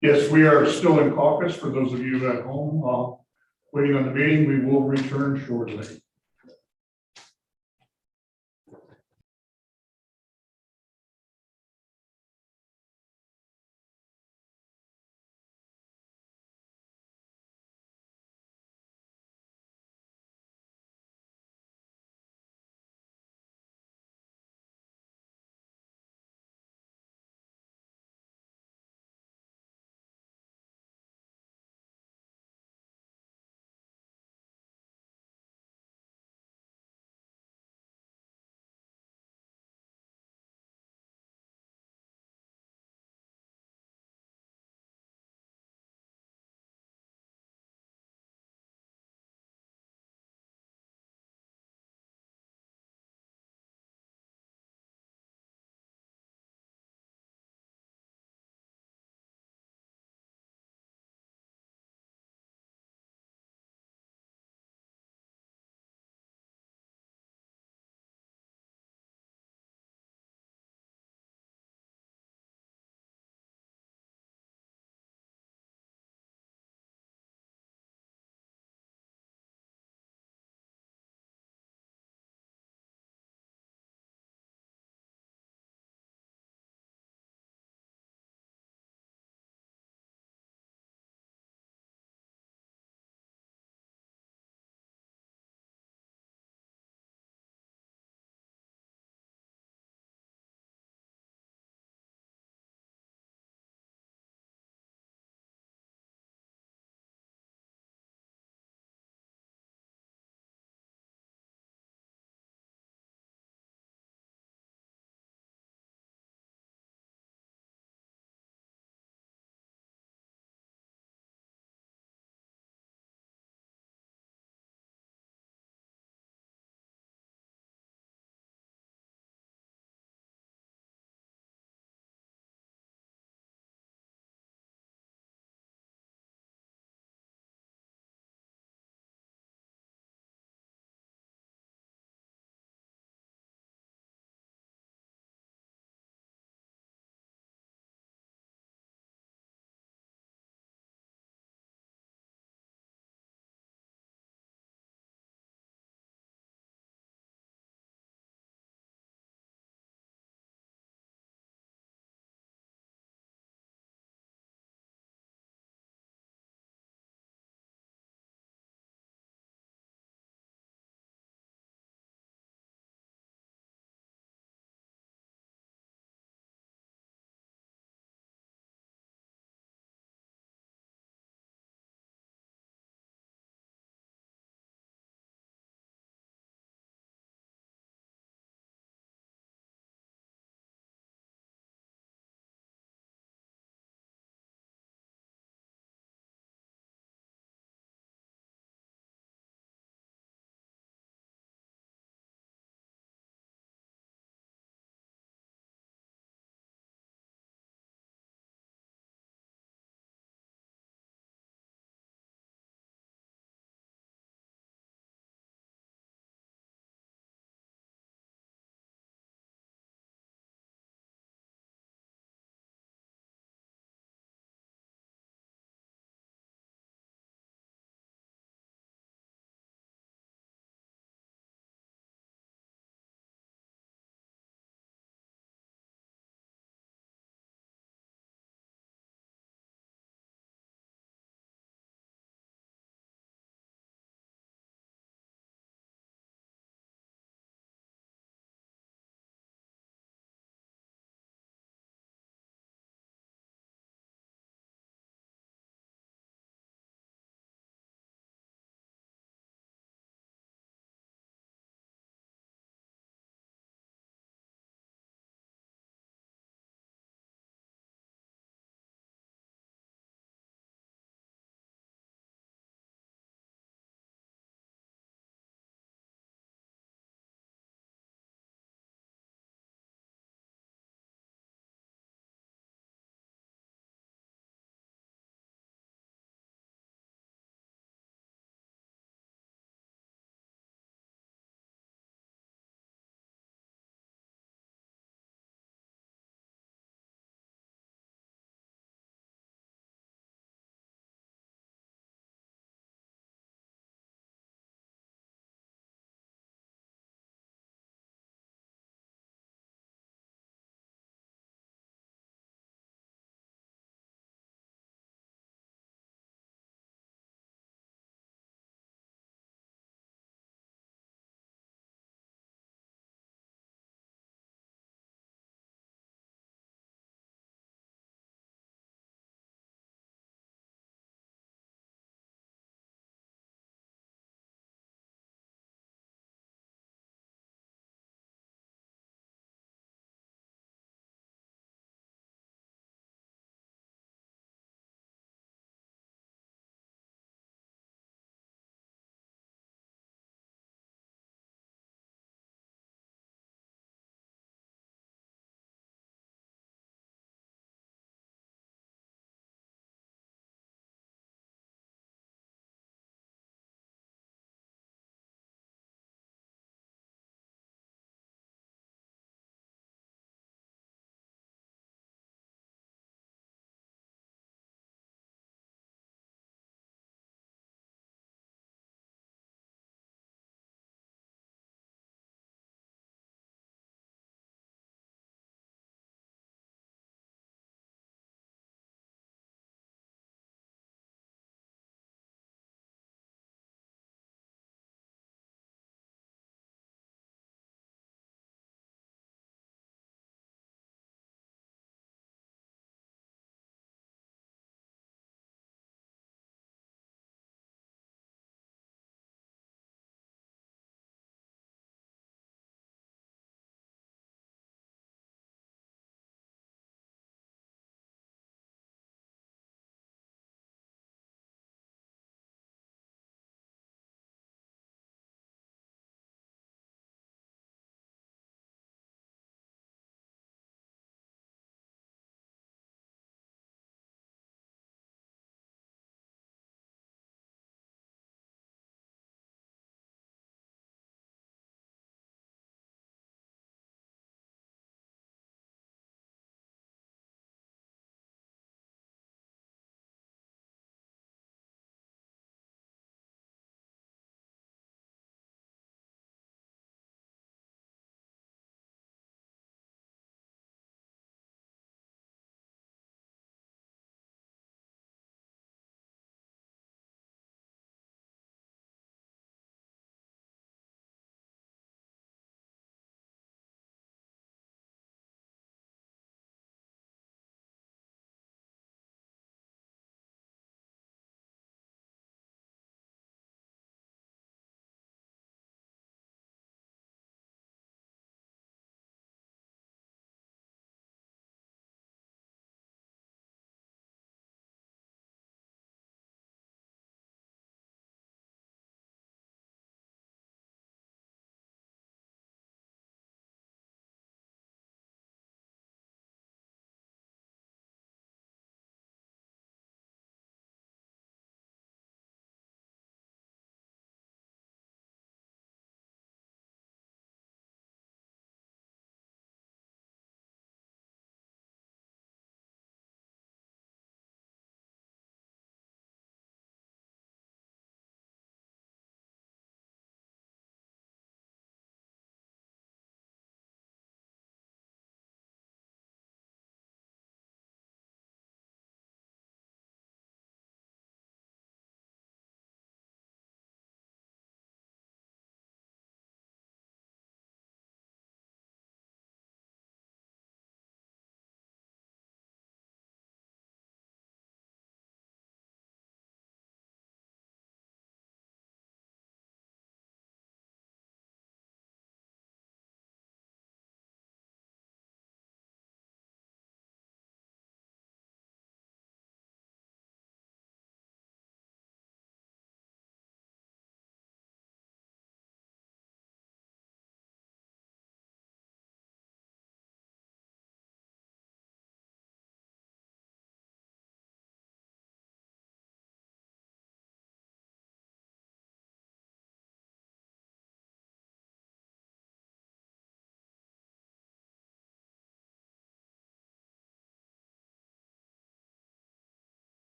Yes, we are still in caucus. For those of you at home, waiting on the meeting, we will return shortly.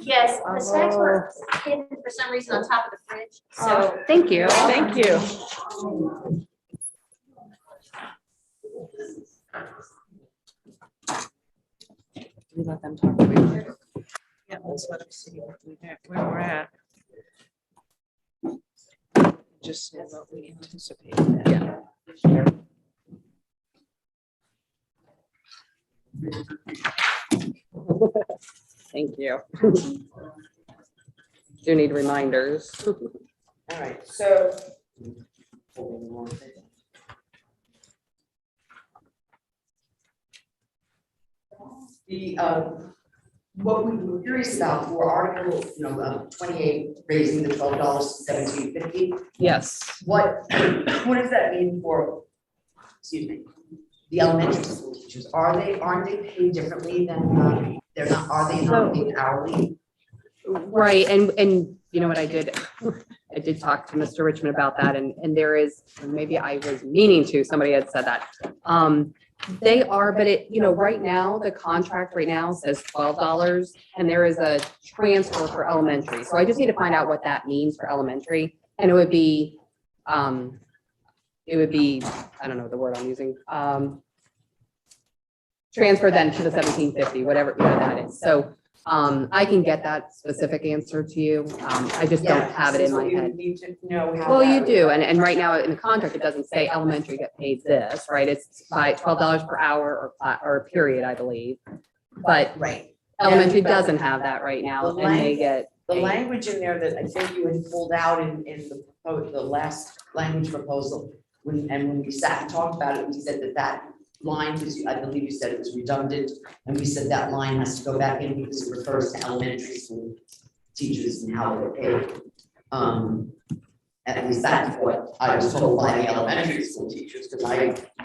Yes, the snacks were hidden for some reason on top of the fridge, so. Thank you. Thank you. We let them talk. Where Yeah, let's let them see where we're at. Just say what we anticipate. Yeah. Thank you. Do need reminders. All right, so. The, what we were curious about for Article, 28, raising the $12 to $17.50. Yes. What does that mean for, excuse me, the elementary school teachers? Aren't they paid differently than, they're not, are they not paid hourly? Right, and you know what I did? I did talk to Mr. Richmond about that, and there is, maybe I was meaning to, somebody had said that. They are, but right now, the contract right now says $12, and there is a transfer for elementary. So I just need to find out what that means for elementary, and it would be, I don't know the word I'm using, transfer then to the 1750, whatever that is. So I can get that specific answer to you. I just don't have it in my head. Well, you do, and right now in the contract, it doesn't say elementary get paid this, right? It's by $12 per hour or period, I believe. But Right. elementary doesn't have that right now, and they get. The language in there that I think you had pulled out in the last language proposal, when we sat and talked about it, we said that line was, I believe you said it was redundant, and we said that line has to go back in because it refers to elementary school teachers and how they're paid. At least that's what I was told by the elementary school teachers, because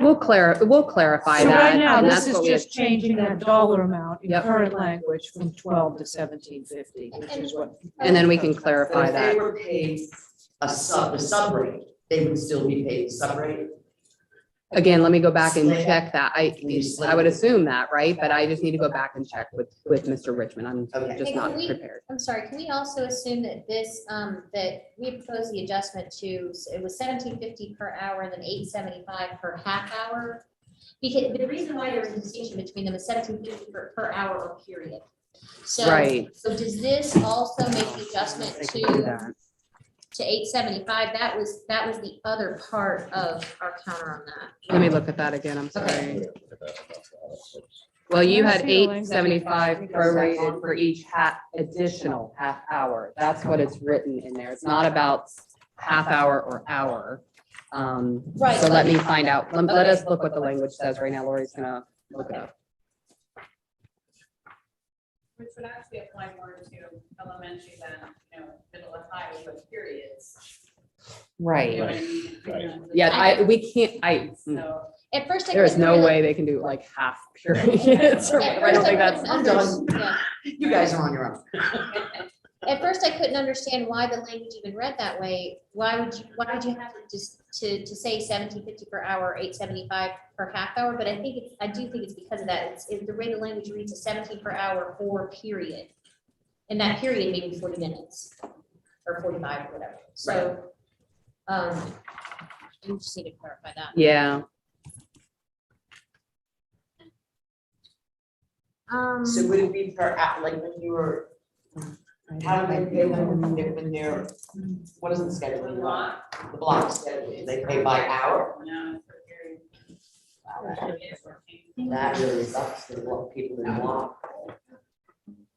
We'll clarify So that. right now, and this that's is what we- just changing that dollar amount in Yep. current language from 12 to 1750, which is what. And then we can But clarify if they that. were paid the sub rate, they would still be paid the sub rate. Again, let me go back and Split. check that. I would assume that, right? But I just need to go back and check with Mr. Richmond. I'm Okay. just And not can we- prepared. I'm sorry, can we also assume that this, that we proposed the adjustment to, it was $17.50 per hour and then $8.75 per half hour? Because the reason why there's a distinction between them is $17.50 per hour or period. So, Right. so does this also make the adjustment They can do to that. $8.75? That was the other part of our counter on that. Let me look at that again. I'm Okay. sorry. Well, you I had see the language. $8.75 prorated for each additional half hour. That's what it's written in there. It's not about half hour or hour. Right, So let but- me find out. Let us look what the language says right now. Lori's gonna look it up. Which would actually apply more to elementary than, middle and high with periods. You know Right. what I mean? Right. Yeah, we can't, So. At first, I there is couldn't no really- way they can do like half periods. or At whatever. I don't first, think that's. couldn't under- yeah. You guys are on your own. At first, I couldn't understand why the language even read that way. Why would you have to just to say $17.50 per hour, $8.75 per half hour? But I do think it's because of that. It's the way the language reads is 17 per hour or period. And that period may be 40 minutes or 45 or whatever. So, you just need to clarify that. Yeah. So would it be per, like when you were, how do they pay them when they're, what is the schedule? The block. The block schedule, they pay by hour? No, for period. That really sucks for what people in block.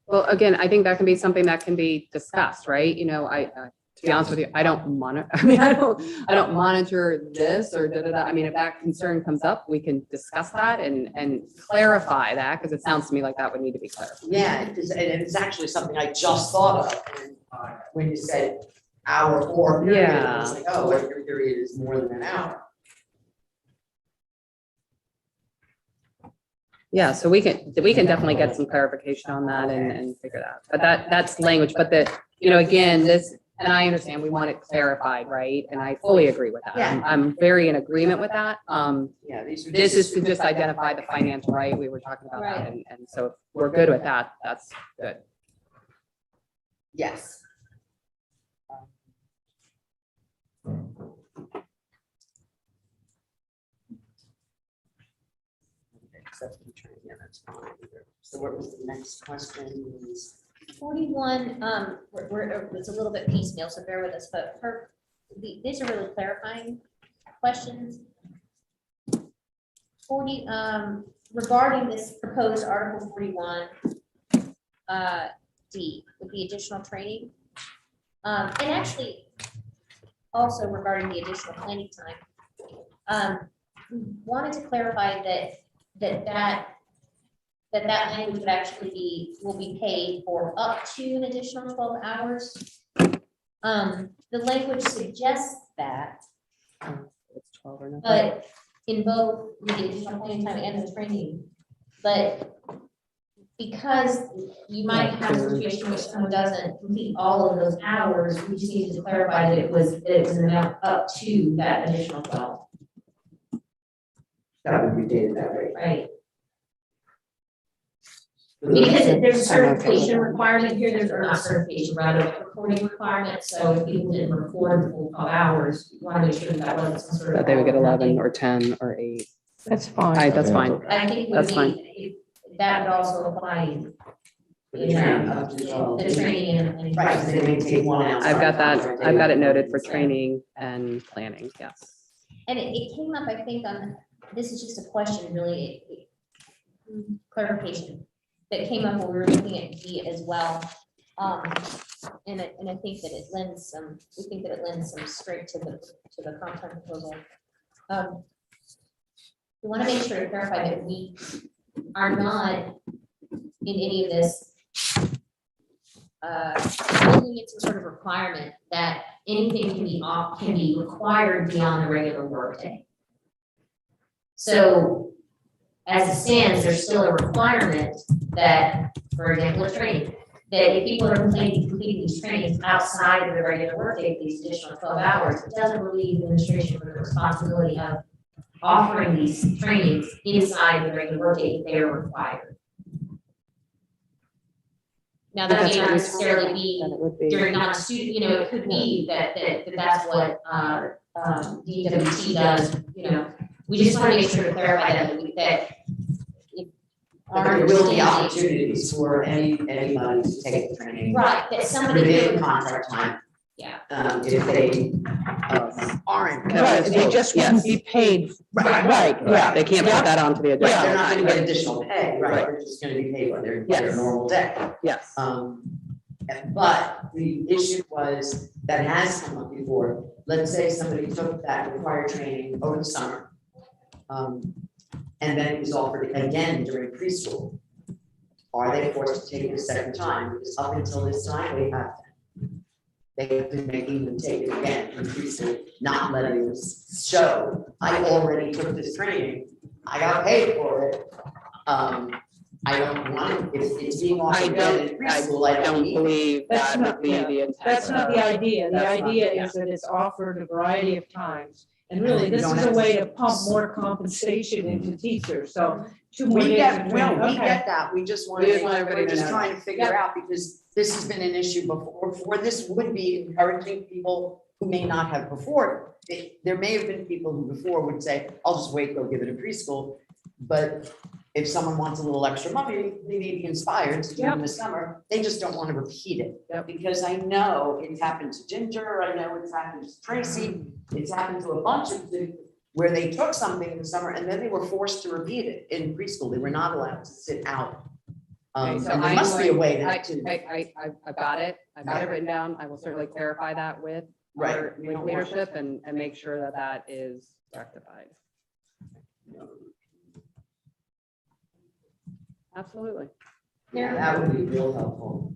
Well, again, I think that can be something that can be discussed, right? To be honest with you, I don't monitor, I don't monitor this or da. I mean, if that concern comes up, we can discuss that and clarify that, because it sounds to me like that would need to be clarified. Yeah, and it's actually something I just thought of when you said hour or period. I was like, oh, every period is more than an hour. Yeah, so we can definitely get some clarification on that and figure that out. But that's language, but again, this, and I understand we want it clarified, right? And I fully agree with that. Yeah. I'm very in agreement with that. Yeah, these are. This is to just identify the financial right. We were talking about that. Right. And so if we're good with that, that's good. Yes. Yeah, that's fine. So what was the next question? 41, it's a little bit piecemeal, so bear with us, but these are really clarifying questions. 40, regarding this proposed Article 41, D, with the additional training. And actually, also regarding the additional planning time, we wanted to clarify that language would actually will be paid for up to an additional 12 hours. The language suggests that, It's 12 or nothing. but in both the additional planning time and the training, but because you might have a situation where someone doesn't complete all of those hours, we just needed to clarify that it was an amount up to that additional 12, That would be dated that way. right? Because there's a certification requirement here, there's, or not certification, rather a recording requirement, so if people didn't record the full 12 hours, you want to make sure that wasn't some sort of. That they would get 11 or 10 or 8. That's fine. That's fine. I think it would That's fine. be, that would also apply. The training up to 12. The training and. Right, because they may take one out. I've got that, I've got it noted for training and planning, yes. And it came up, I think, on, this is just a question, really, clarification, that came up when we were looking at D as well. And I think that it lends some, we think that it lends some strength to the content proposal. We want to make sure to clarify that we are not in any of this making it some sort of requirement that anything can be required beyond the regular workday. So as it stands, there's still a requirement that, for example, a training, that if people are completing these trainings outside of the regular workday, these additional 12 hours, it doesn't relieve the administration from the responsibility of offering these trainings inside the regular workday if they are required. Now, that may not necessarily be Then it would be. during non-student, it could be that's what DWT does, we just want to make sure to clarify that if our There will be understanding- opportunities for anybody to take the training. Right, that somebody Within could, contract time. yeah, If they aren't. Right, they just wouldn't be paid. Right, yeah. They can't put that onto the Right, they're agenda. not gonna get additional pay, right, Right. they're just gonna be paid for their Yes. normal day. Yes. But the issue was, that has come up before, let's say somebody took that required training over the summer. And then it was offered again during preschool. Are they forced to take it a second time? Because up until this time, they have been making them take it again in preschool, not letting them show, I already took this training, I got paid for it. I don't want it, if it's being offered again in preschool, I don't need it. believe That's that not- would be yeah, the intent. That's not the idea. The That's not- idea yeah. is that it's offered a variety of times. And really, You this don't is have a to- way to pump more compensation into teachers, so 2 more We days get, of well, training, we okay. get that, we just want We just want to, everybody we're to just know. trying to figure out, because this has been an issue before, this would be encouraging people who may not have before. There may have been people who before would say, I'll just wait, go give it a preschool, but if someone wants a little extra money, they may be inspired to do it in the summer, they just don't want to repeat it. Yep. Because I know it's happened to Ginger, I know it's happened to Tracy, it's happened to a bunch of them, where they took something in the summer and then they were forced to repeat it in preschool, they were not allowed to sit out. Okay, so And there I must be a would- way I, to. I've got it. I've got it written down. I will certainly clarify that with Right, our we don't want- leadership and make sure that that is rectified. Absolutely. That would be real helpful.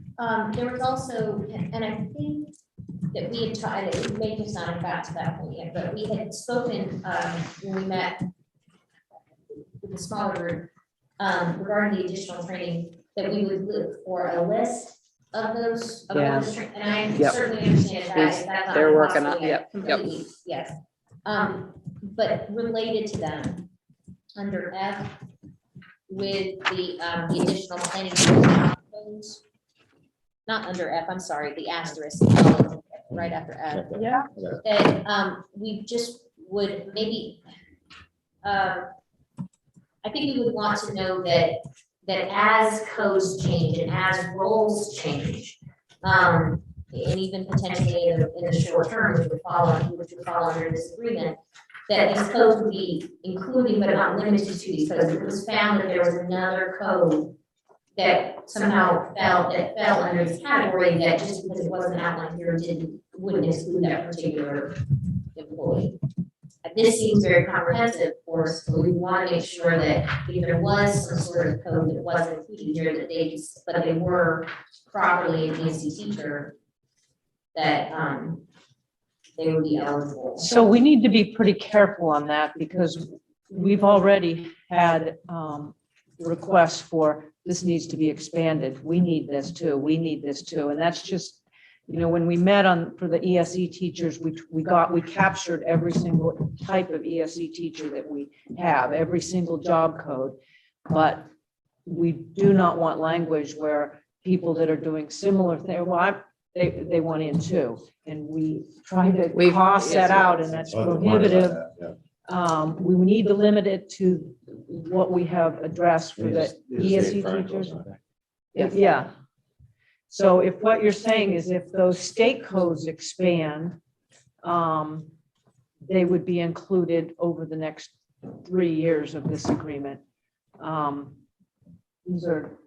there was also, and I think that we had tried, it may just not have got to that point yet, but we had spoken, when we met with the smaller group, regarding the additional training, that we would look for a list of those, Yeah. and I Yep. certainly understand that, if that's not They're working on- possible yet, yep, yep. completely, yes. But related to them, under F, with the additional planning. not under F, I'm sorry, the asterisk, right after F. Yeah. That, we just would maybe, I think we would want to know that as codes change and as roles change, and even potentially in the short term, which would fall under this agreement, that these codes would be including but not limited to these codes. It was found that there was another code that somehow fell under this category that just because it wasn't outlined here, wouldn't exclude that particular employee. This seems very comprehensive for us, so we want to make sure that if there was some sort of code that wasn't included here, that but they were properly an ESC teacher, that, they would be eligible. So we need to be pretty careful on that because we've already had requests for, this needs to be expanded. We need this too. We need this too. And that's just, when we met for the ESE teachers, we captured every single type of ESE teacher that we have, every single job code. But we do not want language where people that are doing similar things, they want in too. And we try to cost that out, and that's prohibitive. We need to limit it to what we have addressed for the ESE teachers. Yeah. So if what you're saying is if those state codes expand, they would be included over the next 3 years of this agreement. These are.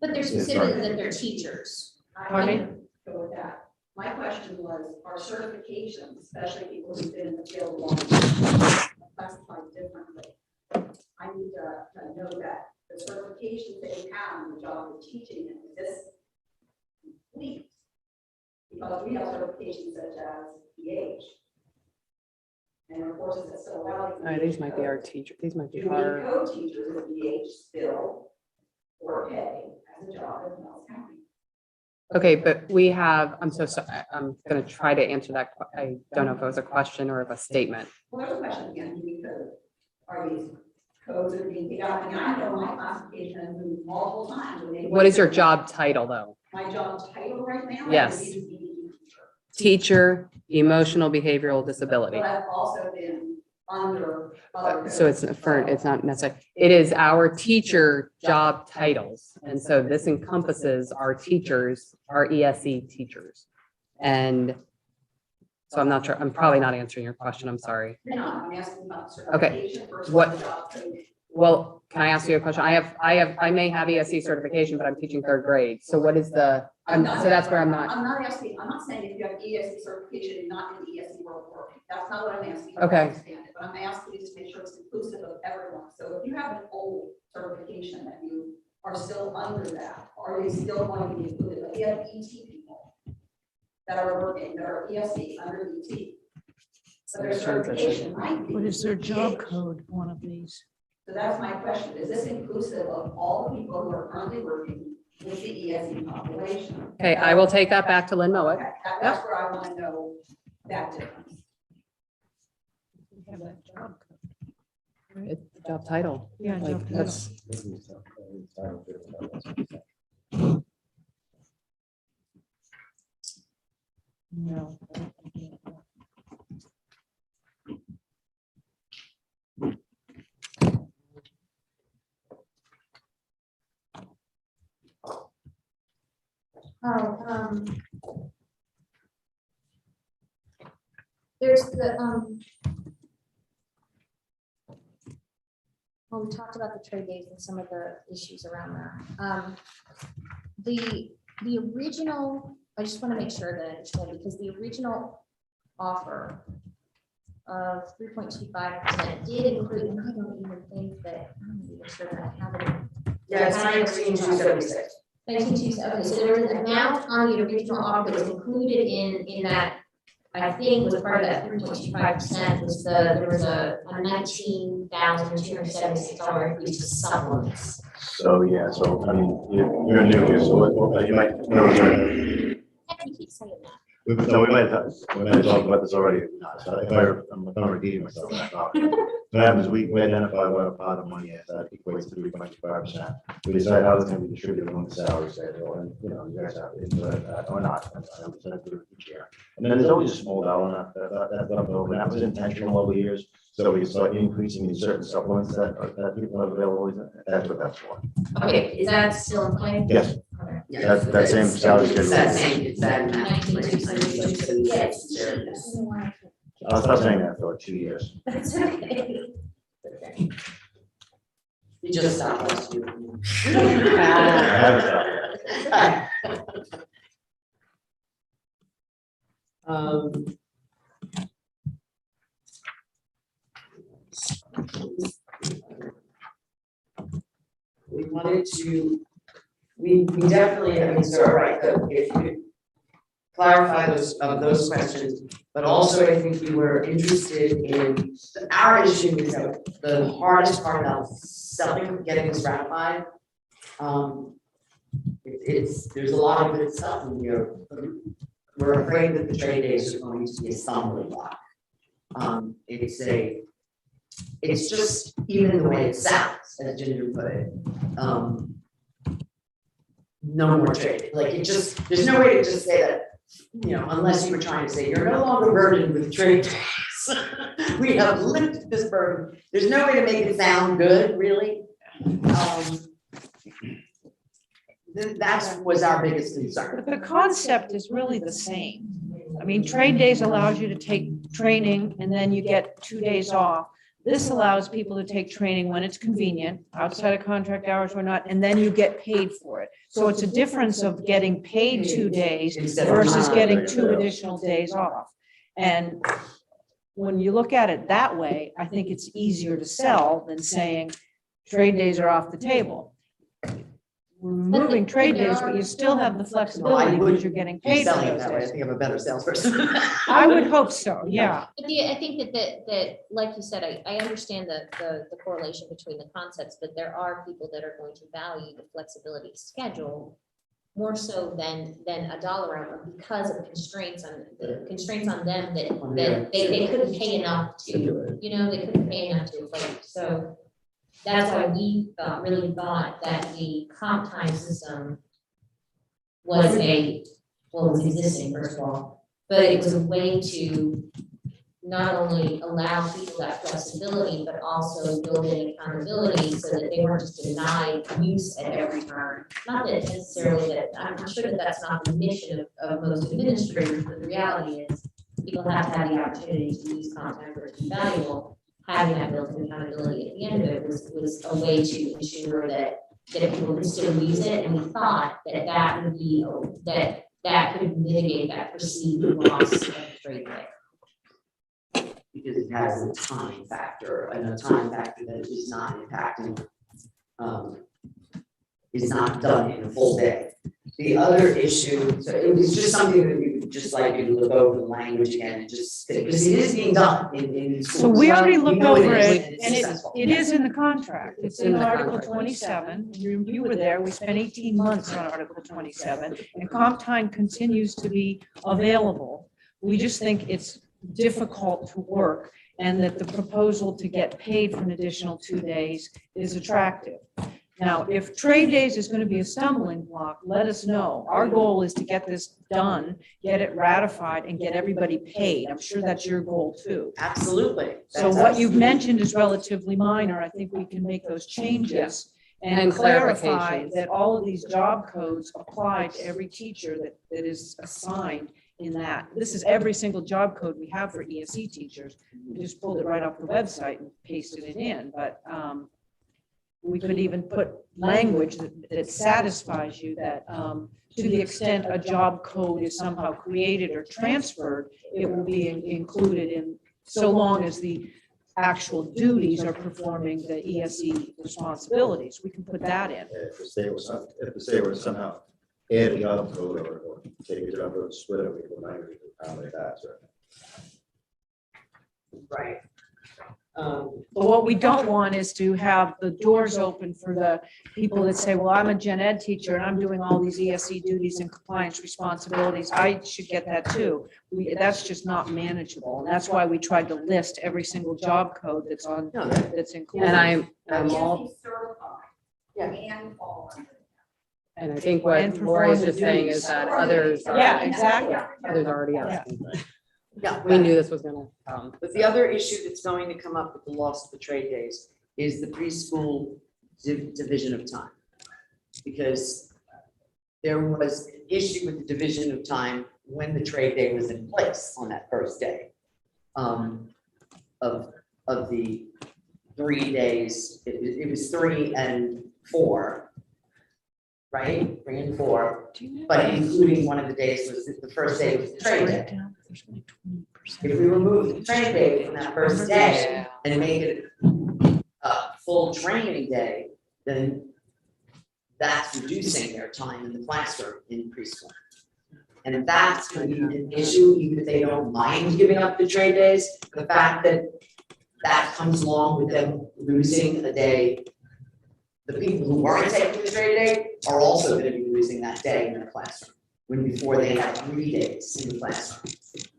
But they're specific that they're teachers. Pardon me? Go with that. My question was, are certifications, especially people who've been in the field long, classified differently? I need to know that the certifications that you have in the job of teaching is this complete? Because we have certifications such as PH. And of course, it's still allowed. These might be our teacher, these might be You need our, co-teachers with PH still or pay as a job in Wells County. okay, but we have, I'm so sorry, I'm gonna try to answer that. I don't know if it was a question or if a statement. Well, there's a question again, because are these codes are being figured out? I mean, I know my classification has moved multiple times. when they- What is your job title, though? My job title right now? Yes. is ED teacher. Teacher, emotional behavioral disability. But I've also been under other. So it's codes. it's not necessary. It is our teacher job titles. And so this encompasses our teachers, our ESE teachers. And so I'm not sure, I'm probably not answering your question. I'm sorry. No, I'm asking about Okay. certification versus What- job code. Well, can I ask you a question? I may have ESE certification, but I'm teaching 3rd grade. So what is so that's where I'm not. I'm not asking, I'm not saying if you have ESE certification and not in the ESE world working. That's not what I'm asking. I Okay. understand it, but I'm asking you to make sure it's inclusive of everyone. So if you have an old certification that you are still under that, are they still going to be included? Like you have ET people that are working, that are ESE under ET. So their certification might be. What is their job PH. code, one of these? So that's my question. Is this inclusive of all the people who are currently working with the ESE population? Okay, I will take that back to Lynn Mowat. Okay, that's where I want to know that difference. We have that job code. It's the job title. Yeah, Like, job title. that's, No. There's the, well, we talked about the trade days and some of the issues around that. The original, I just want to make sure that I understand, because the original offer of 3.25% did include, and I don't even think that, I'm not even sure that I have it. Yeah, it's 19,276. 19,276, okay, so there was an amount on the original offer that was included in that, I think was part of that 3.25% was there was a $19,276 increase to supplements. So, yeah, so, I mean, you're new here, so you might. I keep saying that. No, we might have talked about this already. So if I'm repeating myself. What happens, we identify what our pot of money is, that equates to 3.5%. We decide how it's going to be distributed among the salary schedule, and, you know, you guys have input that or not. I'm percent through each year. And then there's always a small dollar that's left over, and that was intentional over the years. So we start increasing in certain supplements that people have available. That's what that's for. Okay, is that still in play? Yes. Okay. Yeah, That same salary schedule. It's that same, it's that amount. 1922. Yes. I'll stop saying that for 2 years. That's okay. You just stopped us. I haven't stopped. We wanted to, we definitely, I mean, so, right, if you could clarify those questions, but also I think you were interested in, our issue is that the hardest part about getting this ratified, there's a lot of good stuff in here. We're afraid that the trade days are going to be a stumbling block. It's just, even the way it sounds, as Ginger put it, no more trade, like it just, there's no way to just say that, you know, unless you were trying to say, you're no longer burdened with trade days. We have lifted this burden. There's no way to make it sound good, really. That was our biggest concern. The concept is really the same. I mean, trade days allows you to take training and then you get 2 days off. This allows people to take training when it's convenient, outside of contract hours or not, and then you get paid for it. So it's a difference of getting paid 2 days versus getting 2 additional days off. And when you look at it that way, I think it's easier to sell than saying trade days are off the table. We're removing trade days, but you still have the flexibility because you're getting paid for Selling it those that way, I days. think I'm a better salesperson. I would hope so, yeah. But I think that, like you said, I understand the correlation between the concepts, but there are people that are going to value the flexibility schedule more so than a dollar amount because of constraints on them that they couldn't pay enough to, you know, they couldn't pay enough to afford. So that's why we really thought that the comp time system was was existing, first of all, but it was a way to not only allow people that flexibility, but also build in accountability so that they weren't just denied use at every turn. Not that necessarily that, I'm sure that that's not the mission of most administrators, but the reality is people have to have the opportunity to use comp time for it to be valuable. Having that built-in accountability at the end of it was a way to ensure that people could still use it, and we thought that would be, that could mitigate that perceived loss of trade day. Because it has a time factor, and a time factor that is not impacting, is not done in a full day. The other issue, so it was just something that we would just like you to look over the language again and just, because it is being done in schools. So we already We looked know over is, it, it's and successful. it is in the contract. It's in In the Article contract. 27. You were there. We spent 18 months on Article 27, and comp time continues to be available. We just think it's difficult to work, and that the proposal to get paid for an additional 2 days is attractive. Now, if trade days is going to be a stumbling block, let us know. Our goal is to get this done, get it ratified, and get everybody paid. I'm sure that's your goal too. Absolutely. So That's what you've absolutely- mentioned is relatively minor. I think we can make those changes and And clarify clarifications. that all of these job codes apply to every teacher that is assigned in that. This is every single job code we have for ESE teachers. We just pulled it right off the website and pasted it in, but we could even put language that satisfies you that to the extent a job code is somehow created or transferred, it will be included in, so long as the actual duties are performing the ESE responsibilities. We can put that in. If the state were somehow add the job code or take a job code, split it, we could language accommodate that, so. Right. But what we don't want is to have the doors open for the people that say, well, I'm a gen ed teacher and I'm doing all these ESE duties and compliance responsibilities. I should get that too. That's just not manageable. And that's why we tried to list every single job code that's on, No, that's included. And I'm Yes, all, he's certified. Yeah. And all. and I think And what perform Lori's the just saying duties. is that others. are- Yeah, exactly. Others are already asking. Yeah, We knew this was gonna come. but the other issue that's going to come up with the loss of the trade days is the preschool division of time. Because there was an issue with the division of time when the trade day was in place on that first day. Of the 3 days, it was 3 and 4. Right, 3 and 4, but including one of the days was the first day was the trade day. If we remove the trade day from that first day and make it a full training day, then that's reducing their time in the classroom in preschool. And that's gonna be an issue, even if they don't mind giving up the trade days, the fact that that comes along with them losing a day. The people who weren't taking the trade day are also gonna be losing that day in their classroom, when before they had 3 days in the classroom.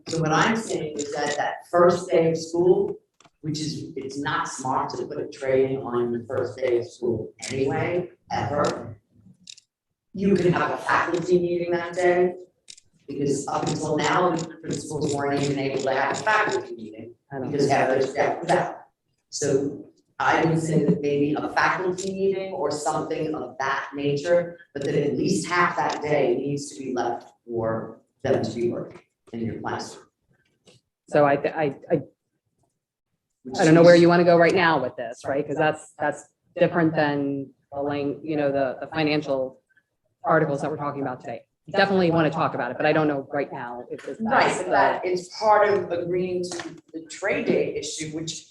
So what I'm saying is that that first day of school, which is, it's not smart to put a training on the first day of school anyway, ever. You can have a faculty meeting that day, because up until now, the principals weren't even able to have a faculty meeting, because Heather's staff was out. So I would say that maybe a faculty meeting or something of that nature, but that at least half that day needs to be left for them to be working in your classroom. So I don't know where you want to go right now with this, right? Because that's different than the financial articles that we're talking about today. Definitely want to talk about it, but I don't know right now if it's. Right, but that is part of agreeing to the trade day issue, which,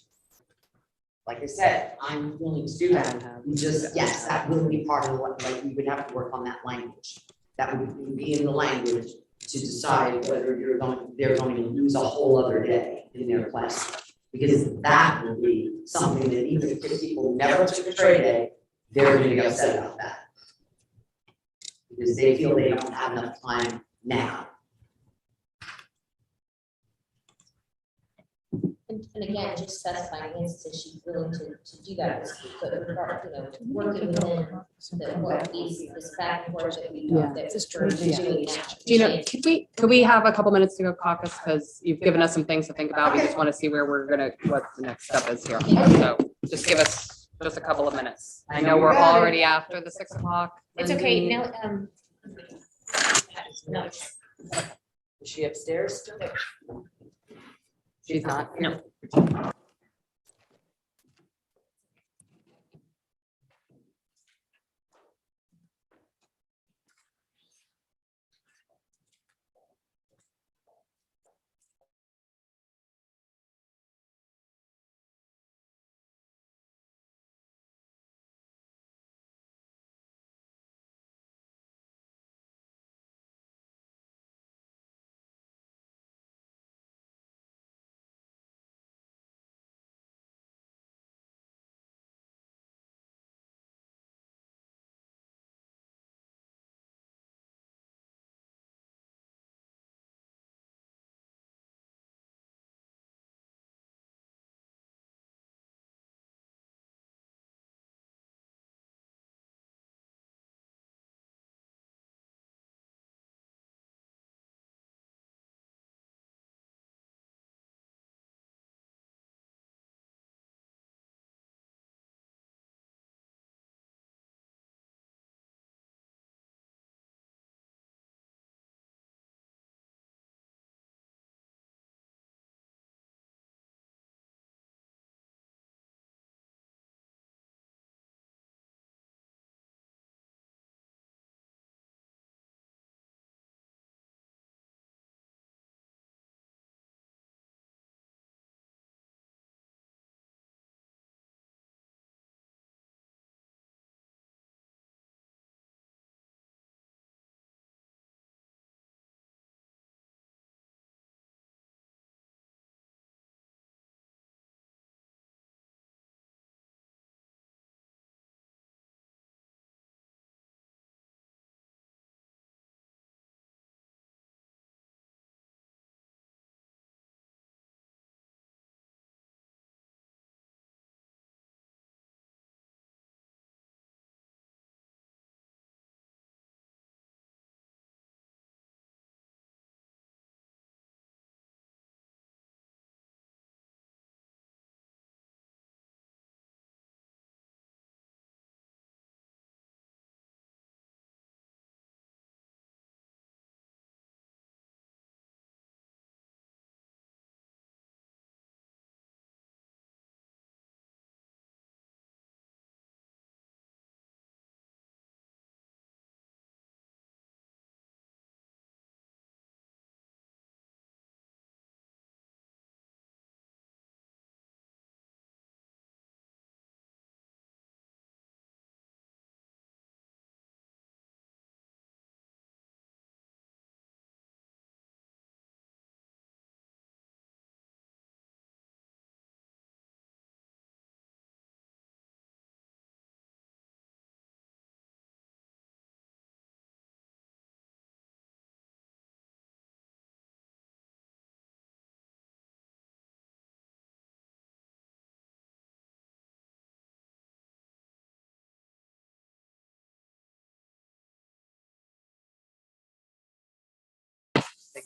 like I said, I'm willing to do that. We just, yes, that will be part of what, like, we would have to work on that language. That would be in the language to decide whether they're going to lose a whole other day in their class. Because that will be something that even if people never took a trade day, they're gonna be upset about that. Because they feel they don't have enough time now. And again, just specifying instances she's willing to do that, but working within this back and forth that we. Yeah. That's we're doing now. Gina, could we have a couple minutes to go caucus? Because you've given us some things to think about. We just want to see where what the next step is here. So just give us just a couple of minutes. I know we're already after the 6 o'clock. It's okay, now, no, Is she upstairs still? She's not. no.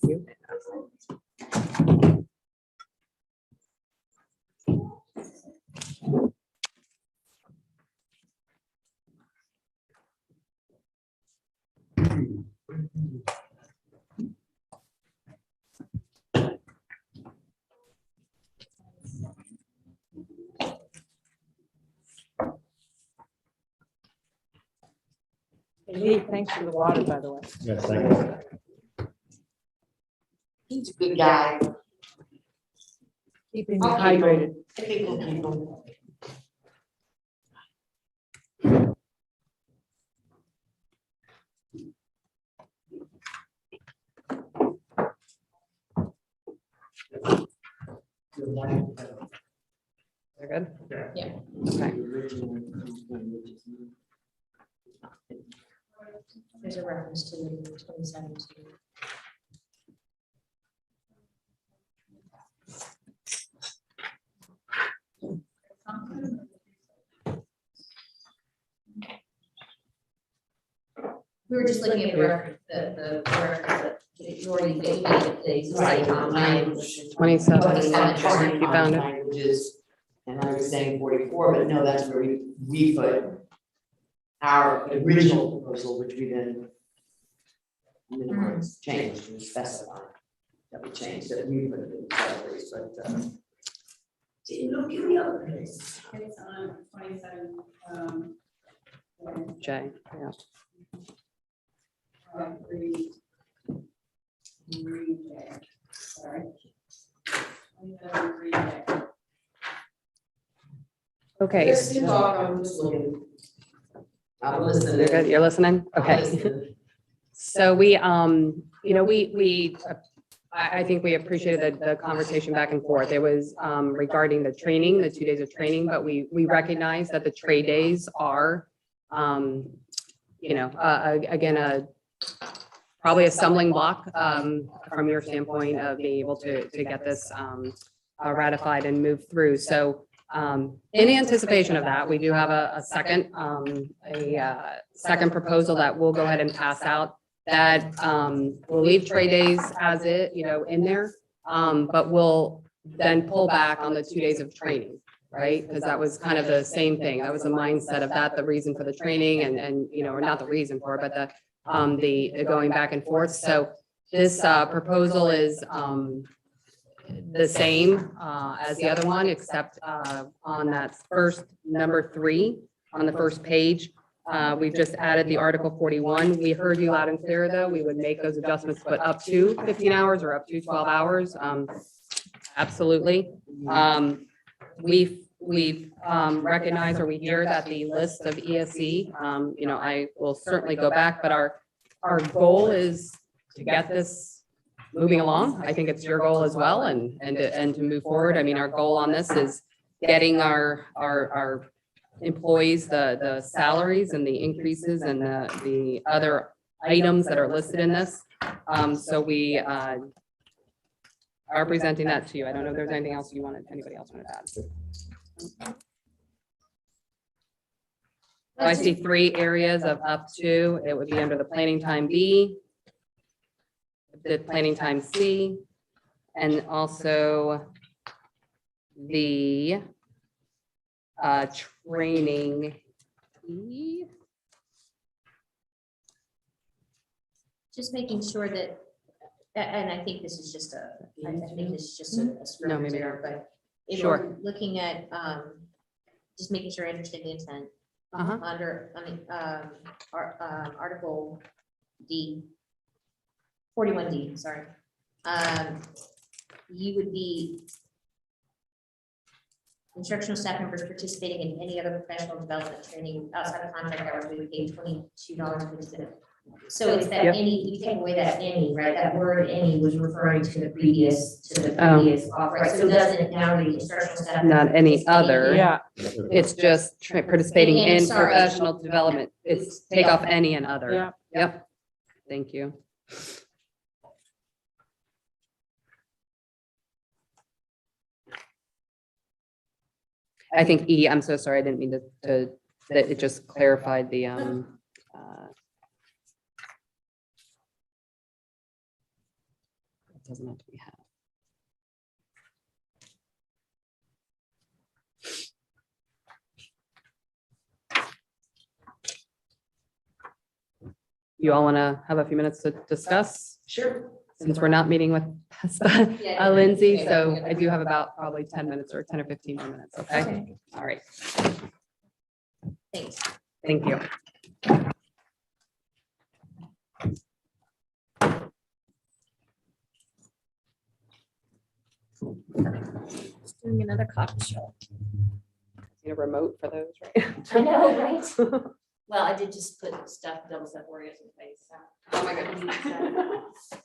Thank you. Lee, thanks for the water, by the way. Yes, thank you. He's a good guy. Keeping me I'll keep him. hydrated. I think we'll keep him. They're good? Yeah. Okay. There's a reference to 2017. We were just looking at the reference, the reference that you already made it, Right. language. 27, you found it. Languages, and I was saying 44, but no, that's where we put our original proposal, which we then minimized, changed and specified that we changed, that we put it in salaries, but didn't look in the other place. It's on 27, Jay, yeah. read there, sorry. 27, read there. Okay. Yes, you talk, I'm just looking. I'm listening. You're good, you're listening? I'm Okay. listening. So we, I think we appreciated the conversation back and forth. It was regarding the training, the 2 days of training, but we recognize that the trade days are, again, probably a stumbling block from your standpoint of being able to get this ratified and move through. So in anticipation of that, we do have a second proposal that we'll go ahead and pass out that will leave trade days as it, in there. But we'll then pull back on the 2 days of training, right? Because that was kind of the same thing. That was the mindset of that, the reason for the training and, or not the reason for it, but the going back and forth. So this proposal is the same as the other one, except on that first number 3 on the first page. We've just added the Article 41. We heard you loud and clear, though. We would make those adjustments, but up to 15 hours or up to 12 hours. Absolutely. We've recognized, or we hear that the list of ESC, I will certainly go back, but our goal is to get this moving along. I think it's your goal as well, and to move forward. I mean, our goal on this is getting our employees the salaries and the increases and the other items that are listed in this. So we are presenting that to you. I don't know if there's anything else anybody else wanted to add. I see 3 areas of up to. It would be under the planning time B, the planning time C, and also the training E. Just making sure that, and I think this is just I think this is just a No, maybe scrivener's error, but if Sure. we're looking at, just making sure I understand the intent. Uh-huh. Under, Article D, 41D, sorry. You would be instructional staff members participating in any other professional development training outside of contract hours, we would pay $22.50. So it's that Yep. any, you take away that any, right? That word any was referring to the previous Oh. offer, right? So doesn't now the instructional staff. Not any other. Yeah, It's just participating And in sorry. professional development. It's take off any and other. yeah. Yep. Thank you. I think E, I'm so sorry, I didn't mean that it just clarified the, doesn't have to be had. You all want to have a few minutes to discuss? Sure. Since we're not meeting with Lindsay, so I do have about probably 10 minutes or 10 or 15 more minutes, okay? Okay. All right, Thanks. thank you. Doing another coffee shop. Need a remote for those, right? I know, right? Well, I did just put stuff, double stuff Oreos in place, so. Oh, my goodness.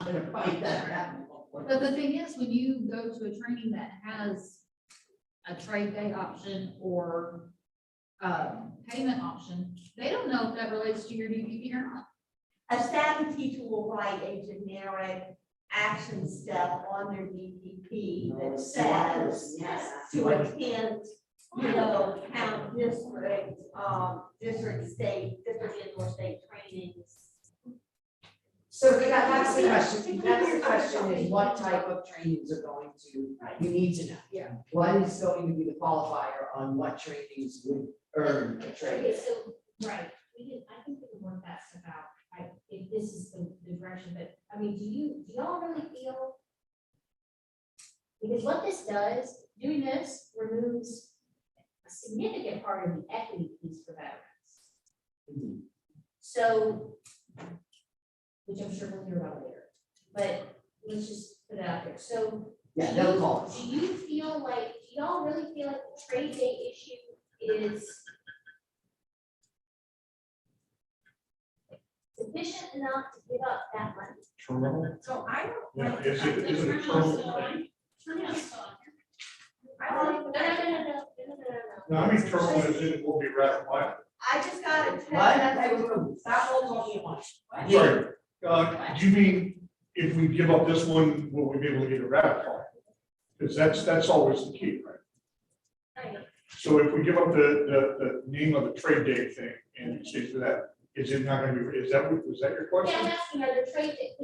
gonna fight that. But the thing is, when you go to a training that has a trade day option or payment option, they don't know if that relates to your DPP or not. A savvy teacher will write a generic action step on their DPP that says to attend, count district, state, district and/or state trainings. So that's the question, is what type of trainings are going to, you need to know. Yeah. What is going to be the qualifier on what trainings would earn a trade? Okay, so, right, I think we can work that stuff out, if this is the direction, but, I mean, do y'all really feel? Because what this does, doing this removes a significant part of the equity piece for veterans. So, which I'm sure we'll hear about later, but let's just put it out there, so. Yeah, they'll call. Do you feel like, do y'all really feel like the trade day issue is sufficient enough to give up that money? So I don't. Yeah, like- is it- is it a Turnout's terminal still on. thing? Turnout's still on here. I No, don't- No, I mean, terminal is it will be ratified. I just got a text. What? Stop all talking at once. Sorry, do you mean if we give up this one, will we be able to get it ratified? Because that's always the key, right? Right. So if we give up the name of the trade day thing and say to that, is it not gonna be, was that your Yeah, question? I'm asking, are there trade day?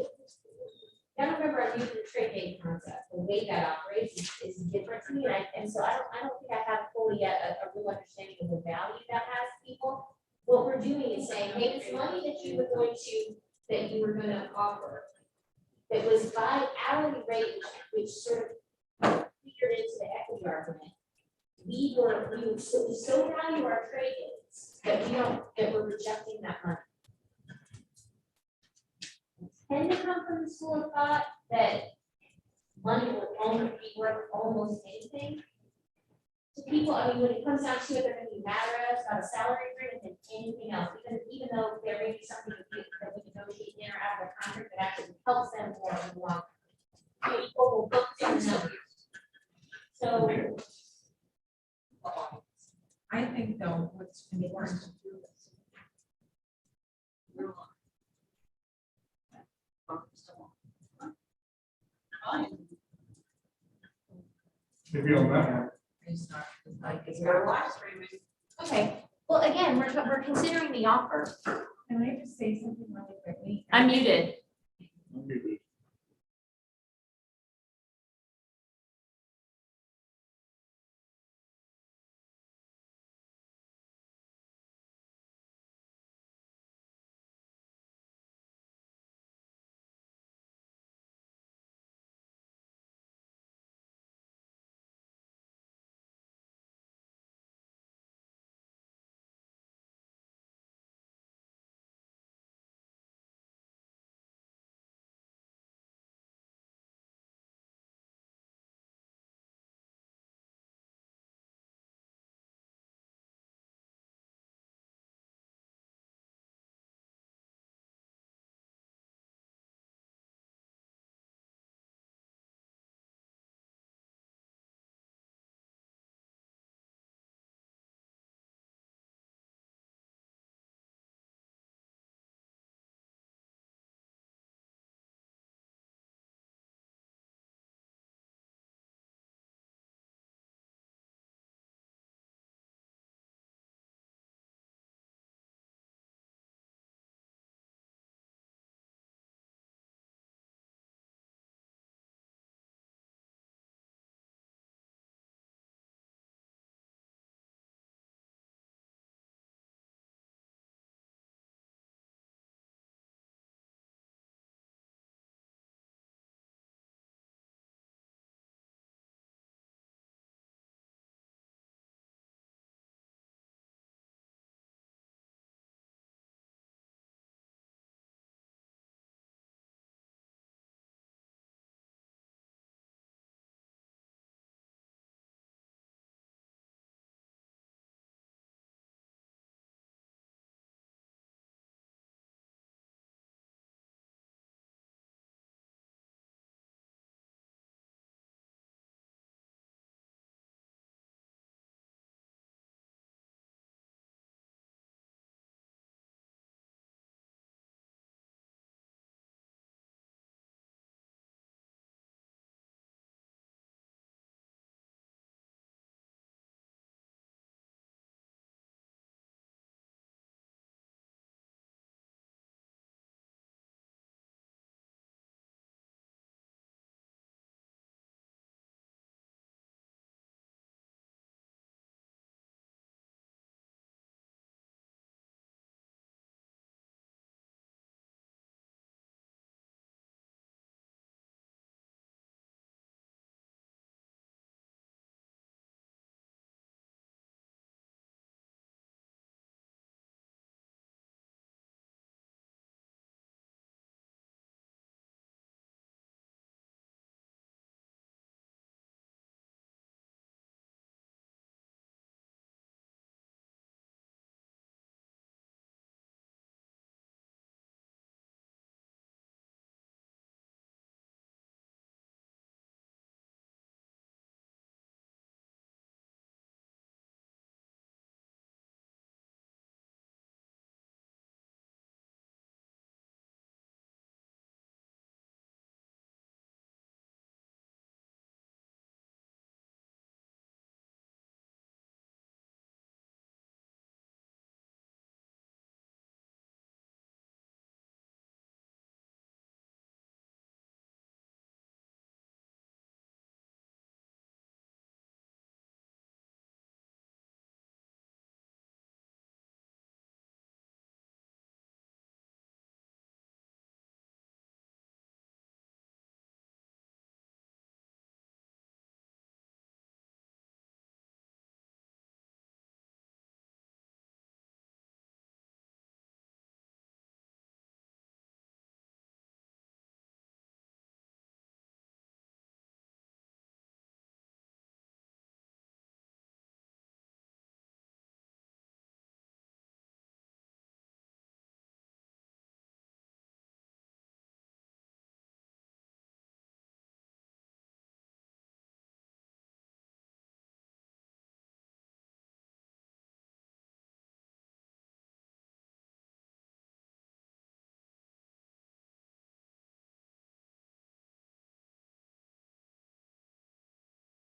I don't remember I'm using the trade day concept, the way that operates is different to me, and so I don't think I have fully yet a real understanding of the value that has to people. What we're doing is saying, hey, this money that you were gonna offer, that was by hourly rate, which sort of figured into the equity argument. We so value our trade days that we're rejecting that money. Tend to come from the school of thought that money will only be worth almost anything to people. I mean, when it comes down to it, they're going to be mad at us about a salary agreement than anything else, even though there may be something that we negotiate in or out of the contract that actually helps them more in the long run. People will focus on the numbers. So. I think though, what's important to do this. Fine. Maybe on that one. It's not, it's like, it's our live streaming. Okay, well, again, we're considering the offer. Can I just say something really quickly? I'm muted. Maybe.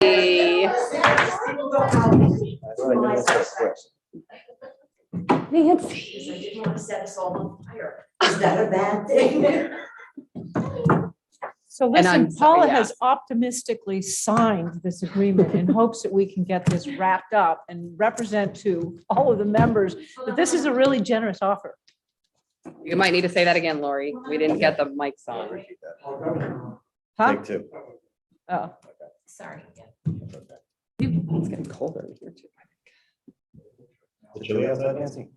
Nancy. I didn't want to set us all on fire. Is that a bad thing? So And I'm listen, sorry, Paula yeah. has optimistically signed this agreement in hopes that we can get this wrapped up and represent to all of the members that this is a really generous offer. You might need to say that again, Lori. We didn't get the mics on. Repeat that. Huh? Take two. Oh, Sorry. It's getting colder in here too. The chili outside, Nancy?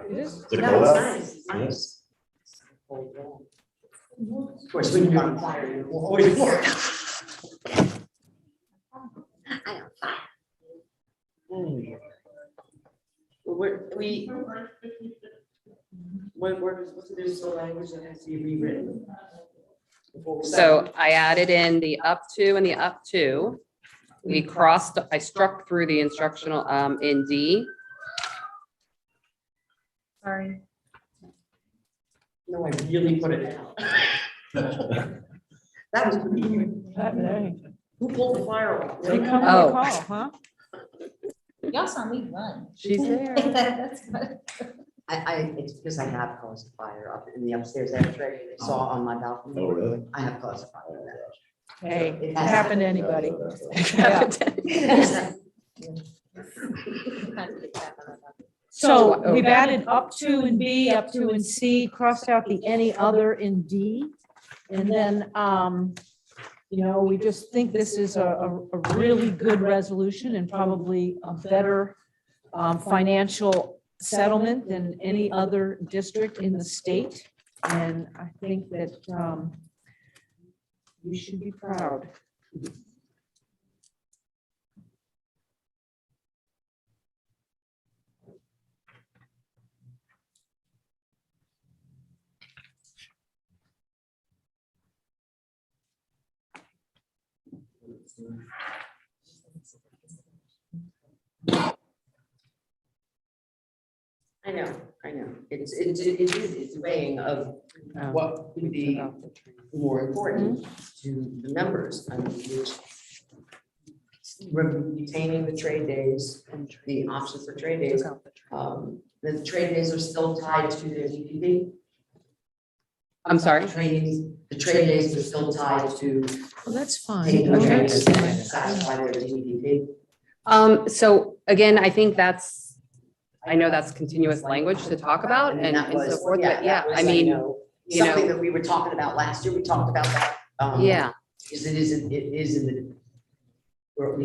it is? Is it No, cold it's out? nice, it's nice. Of course, when you're on fire, you always work. What's the language that has to be rewritten? So I added in the up to and the up to. We crossed, I struck through the instructional in D. Sorry. No, I really put it down. That was pretty good. Who pulled the fire off? They come Oh. on call, huh? Y'all saw me run. She's there. That's good. It's because I have caused a fire up in the upstairs entry. I saw on my balcony. Oh, really? I have caused a fire in that. Hey, It it has happened to anybody. Yeah. So we've added up to and B, up to and C, crossed out the any other in D. And then, we just think this is a really good resolution and probably a better financial settlement than any other district in the state. And I think that we should be proud. I know. It's weighing of what would be more important to the members. I mean, which retaining the trade days, the option for trade days. The trade days are still tied to the DPP. I'm sorry. The trade days are still tied to Well, that's taking the fine. trade days and satisfy their DPP. So again, I think I know that's continuous language to talk about and that so was- forth, but yeah, that was, I mean, you something know, that we were talking about last year. We talked about that. yeah. Because it is in the.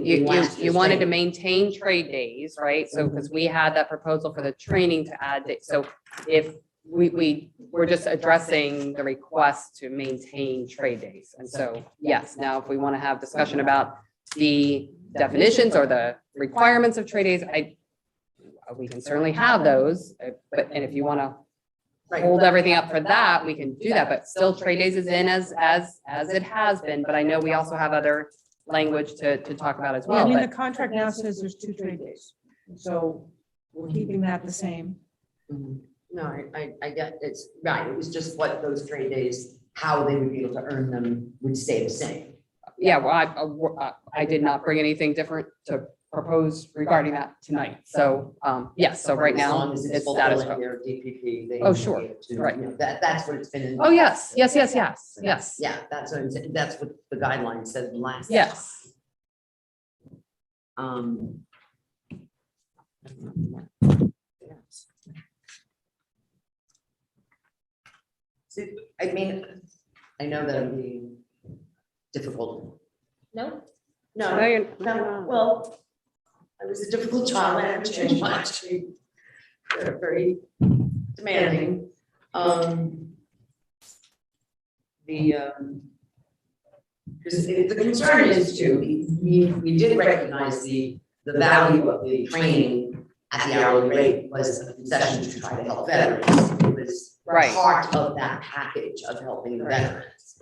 You wanted to maintain trade days, right? So, because we had that proposal for the training to add, so if we're just addressing the request to maintain trade days. And so, yes, now if we want to have discussion about the definitions or the requirements of trade days, we can certainly have those, but, and if you want to hold everything up for that, we can do that, but still trade days is in as it has been, but I know we also have other language to talk about as Well, I well, mean, the but contract now says there's 2 trade days. So we're keeping that the same. No, I get, it's right. It was just what those trade days, how they would be able to earn them would stay the same. yeah, well, I did not bring anything different to propose regarding that tonight. So, yes, so right As now, long as it's status fulfilling quo. their DPP. they Oh, will sure. be able to, Right. you know, that's what it's been. Oh, yes, yes. Yeah, that's what, that's what the guideline said last. Yes. See, I mean, I know that I'm being difficult. No, No, No, you're- no, well, I was a difficult child, I haven't changed much. They're very demanding. Because the concern is too, we did recognize the value of the training at the hourly rate was a concession to try to help veterans. It was Right. part of that package of helping the veterans.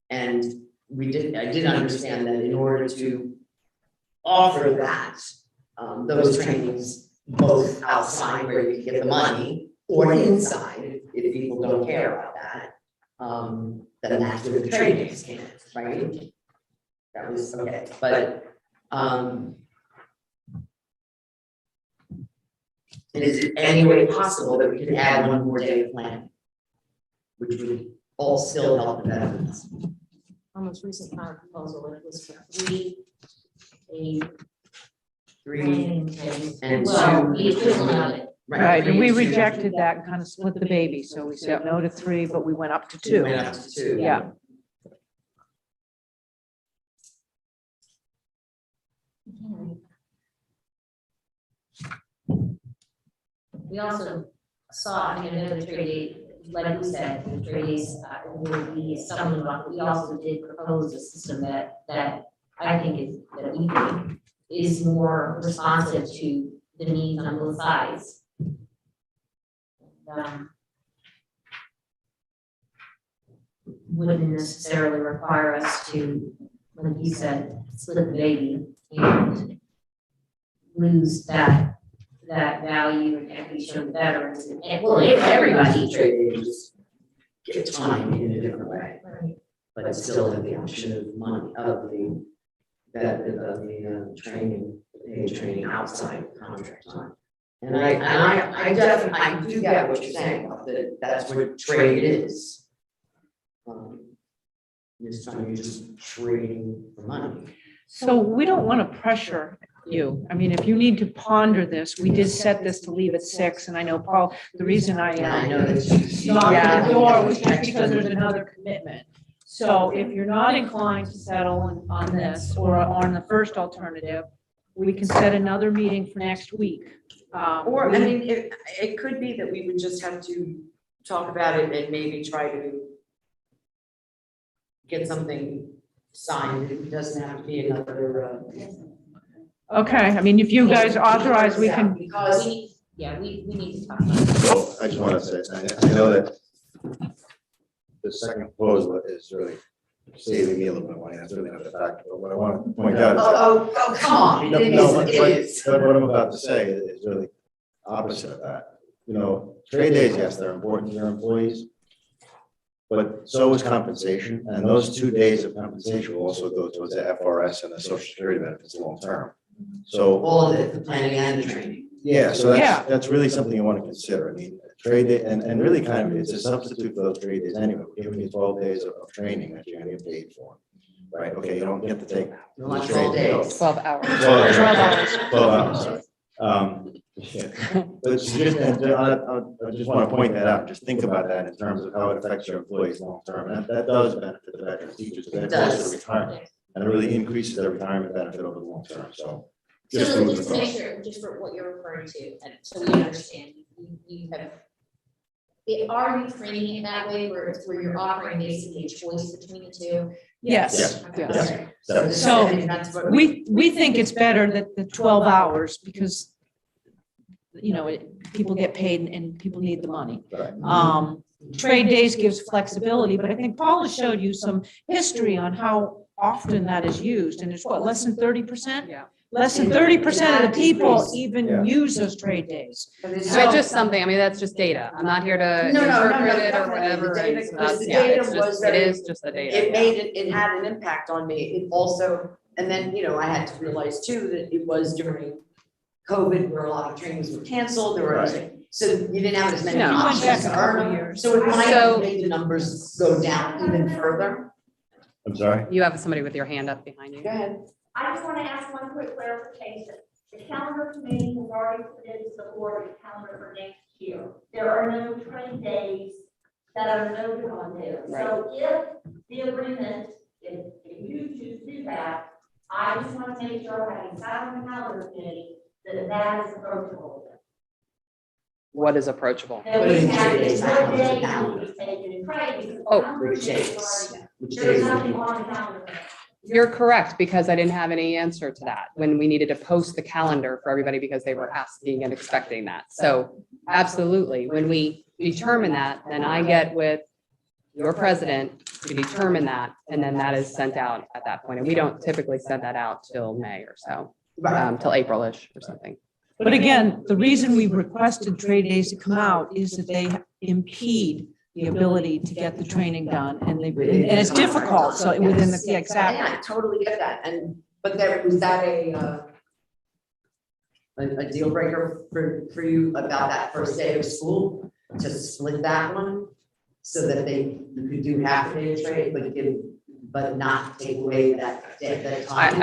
And I did understand that in order to offer that, those trainings, both outside where you get the money or inside, if people don't care about that, then that's where the trade days came in, right? That was, okay, but, and is it any way possible that we could add one more day of planning? Which would all still help the benefits? Our most recent plan proposal, it was for 3 a 3 planning days. and Well, 2. the equivalent of it. Right, and 3 we and 2. rejected that and kind of split the baby. So we said no to 3, but we went up to 2. Went up to 2. Yeah. We also saw, in another trade, like we said, the trades will be a stumbling block. We also did propose a system that I think that we think is more responsive to the needs on both sides. Wouldn't necessarily require us to, like you said, split the baby and lose that value and equity to the veterans and, well, everybody. Just get time in a different way, but still have the option of money, of the, training, paid training outside of contract time. And I definitely, I do get what you're saying, about that that's what trade is. This time you're just trading for money. So we don't want to pressure you. I mean, if you need to ponder this, we did set this to leave at 6, and I know, Paul, the reason I know that. knocked the door was just because there's another commitment. So if you're not inclined to settle on this or on the first alternative, we can set another meeting for next week. Or, I mean, it could be that we would just have to talk about it and maybe try to get something signed. It doesn't have to be another, Okay, I mean, if you guys authorize, we can. Because We need to talk about it. So I just want to say, I know that the second proposal is really saving me a little bit of money. That's really not the fact, but what I want to point out is. oh, come on, No, it no, is, it is. but what I'm about to say is really opposite of that. You know, trade days, yes, they're important to your employees, but so is compensation, and those 2 days of compensation will also go towards the FRS and the social security benefits long term. So, All of it, the planning and the training. yeah, so Yeah. that's really something you want to consider. I mean, trade day, and really kind of, it's a substitute for those trade days anyway. We're giving you 12 days of training that you're gonna get paid for. Right, okay, you don't get to take. You want the 12 trade days. 12 hours. 12 hours. 12 hours, sorry. Yeah. But it's just, I just want to point that out, just think about that in terms of how it affects your employees long term, and that does benefit the veteran teachers, because It that's does. also retirement, and it really increases their retirement benefit over the long term, so. So food just for to make thought. sure, just for what you're referring to, and so we understand, you have. Are you training it that way where you're offering basically a choice between the two? Yes. Yes. So- So, That's what we think it's better that the 12 hours because, you know, people get paid and people need the money. Right. Trade days gives flexibility, but I think Paul has showed you some history on how often that is used, and it's what, less than 30%? Yeah. Less than 30% of the people Yeah. even use those trade days. So it's just something, I mean, that's just data. I'm not here to No, interpret it or definitely. whatever. The data- and so because that's- the yeah, data it's just- was It very- is just the data. it made it, it had an impact on me. It also, and then, you know, I had to realize too that it was during COVID where a lot of trainings were canceled, there were, so you didn't have as many No. You went back options a to couple earn. years. So it might So- have made the numbers go down even further. I'm sorry? You have somebody with your hand up behind you. Go ahead. I just want to ask one quick clarification. The calendar committee has already put into the board a calendar for next year. There are no trade days that are noted on there. So if the agreement, if you choose to do that, I just want to make sure, having sat on the calendar committee, that that is approachable. What is approachable? That we have Putting 3 days back what on the day calendar. we take in trade. because the Oh, calendar Which committee days? already- Which There's days? nothing on the calendar. You're correct, because I didn't have any answer to that when we needed to post the calendar for everybody because they were asking and expecting that. So absolutely, when we determine that, then I get with your president to determine that, and then that is sent out at that point. And we don't typically send that out till May or so, till April-ish or something. But again, the reason we requested trade days to come out is that they impede the ability to get the training done, and and it's difficult, so within the, yeah, exactly. I totally get that, but there, was that a deal breaker for you about that first day of school, to split that one? So that you could do half a day of trade, but not take away that day, that time?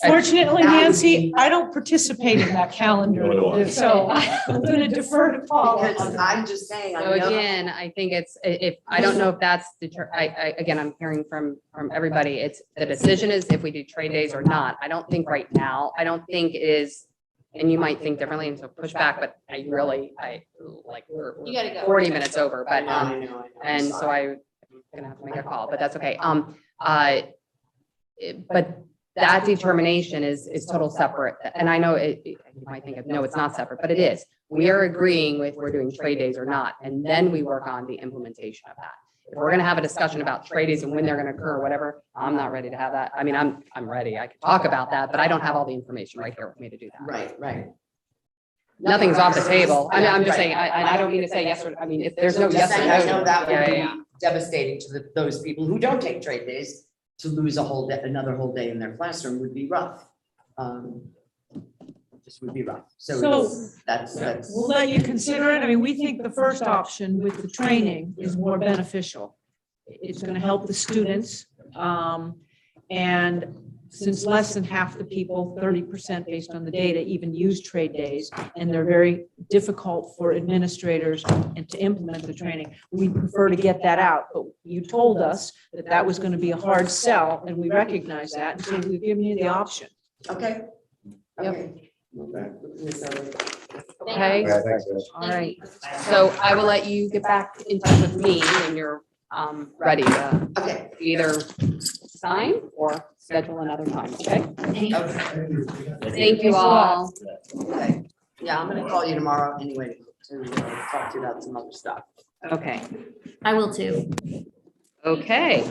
Fortunately, That would Nancy, be- I don't participate in that calendar, so I'm gonna defer to Paul. Because I'm just saying, I So know. again, I think if, I don't know if that's again, I'm hearing from everybody, it's, the decision is if we do trade days or not. I don't think right now, I don't think it is, and you might think differently, and so push back, but we're You gotta go. 40 minutes over, but, I know. and so I'm gonna have to make a call, but that's okay. But that determination is total separate. And I know you might think of, no, it's not separate, but it is. We are agreeing with we're doing trade days or not, and then we work on the implementation of that. If we're gonna have a discussion about trade days and when they're gonna occur, or whatever, I'm not ready to have that. I mean, I'm ready. I can talk about that, but I don't have all the information right here with me to do that. Right. Nothing's off the table. I mean, I'm just saying, I don't mean to say yes or, I mean, if there's no Just yes saying, I or know no. that Yeah, would yeah, be devastating to those people who don't take trade days, to lose a whole day, another whole day in their classroom would be rough. Just would be rough. So So- that's. We'll let you consider it. I mean, we think the first option with the training is more beneficial. It's gonna help the students. And since less than half the people, 30% based on the data, even use trade days, and they're very difficult for administrators and to implement the training, we prefer to get that out. But you told us that that was gonna be a hard sell, and we recognize that, and so we've given you the option. Okay. Yep. Okay. Okay, Yeah, thanks, guys. all right. So I will let you get back in touch with me when you're ready to Okay. either sign or schedule another time, okay? Okay. Thank you all. Okay. Yeah, I'm gonna call you tomorrow anyway to talk to you about some other stuff. Okay, I will too. okay.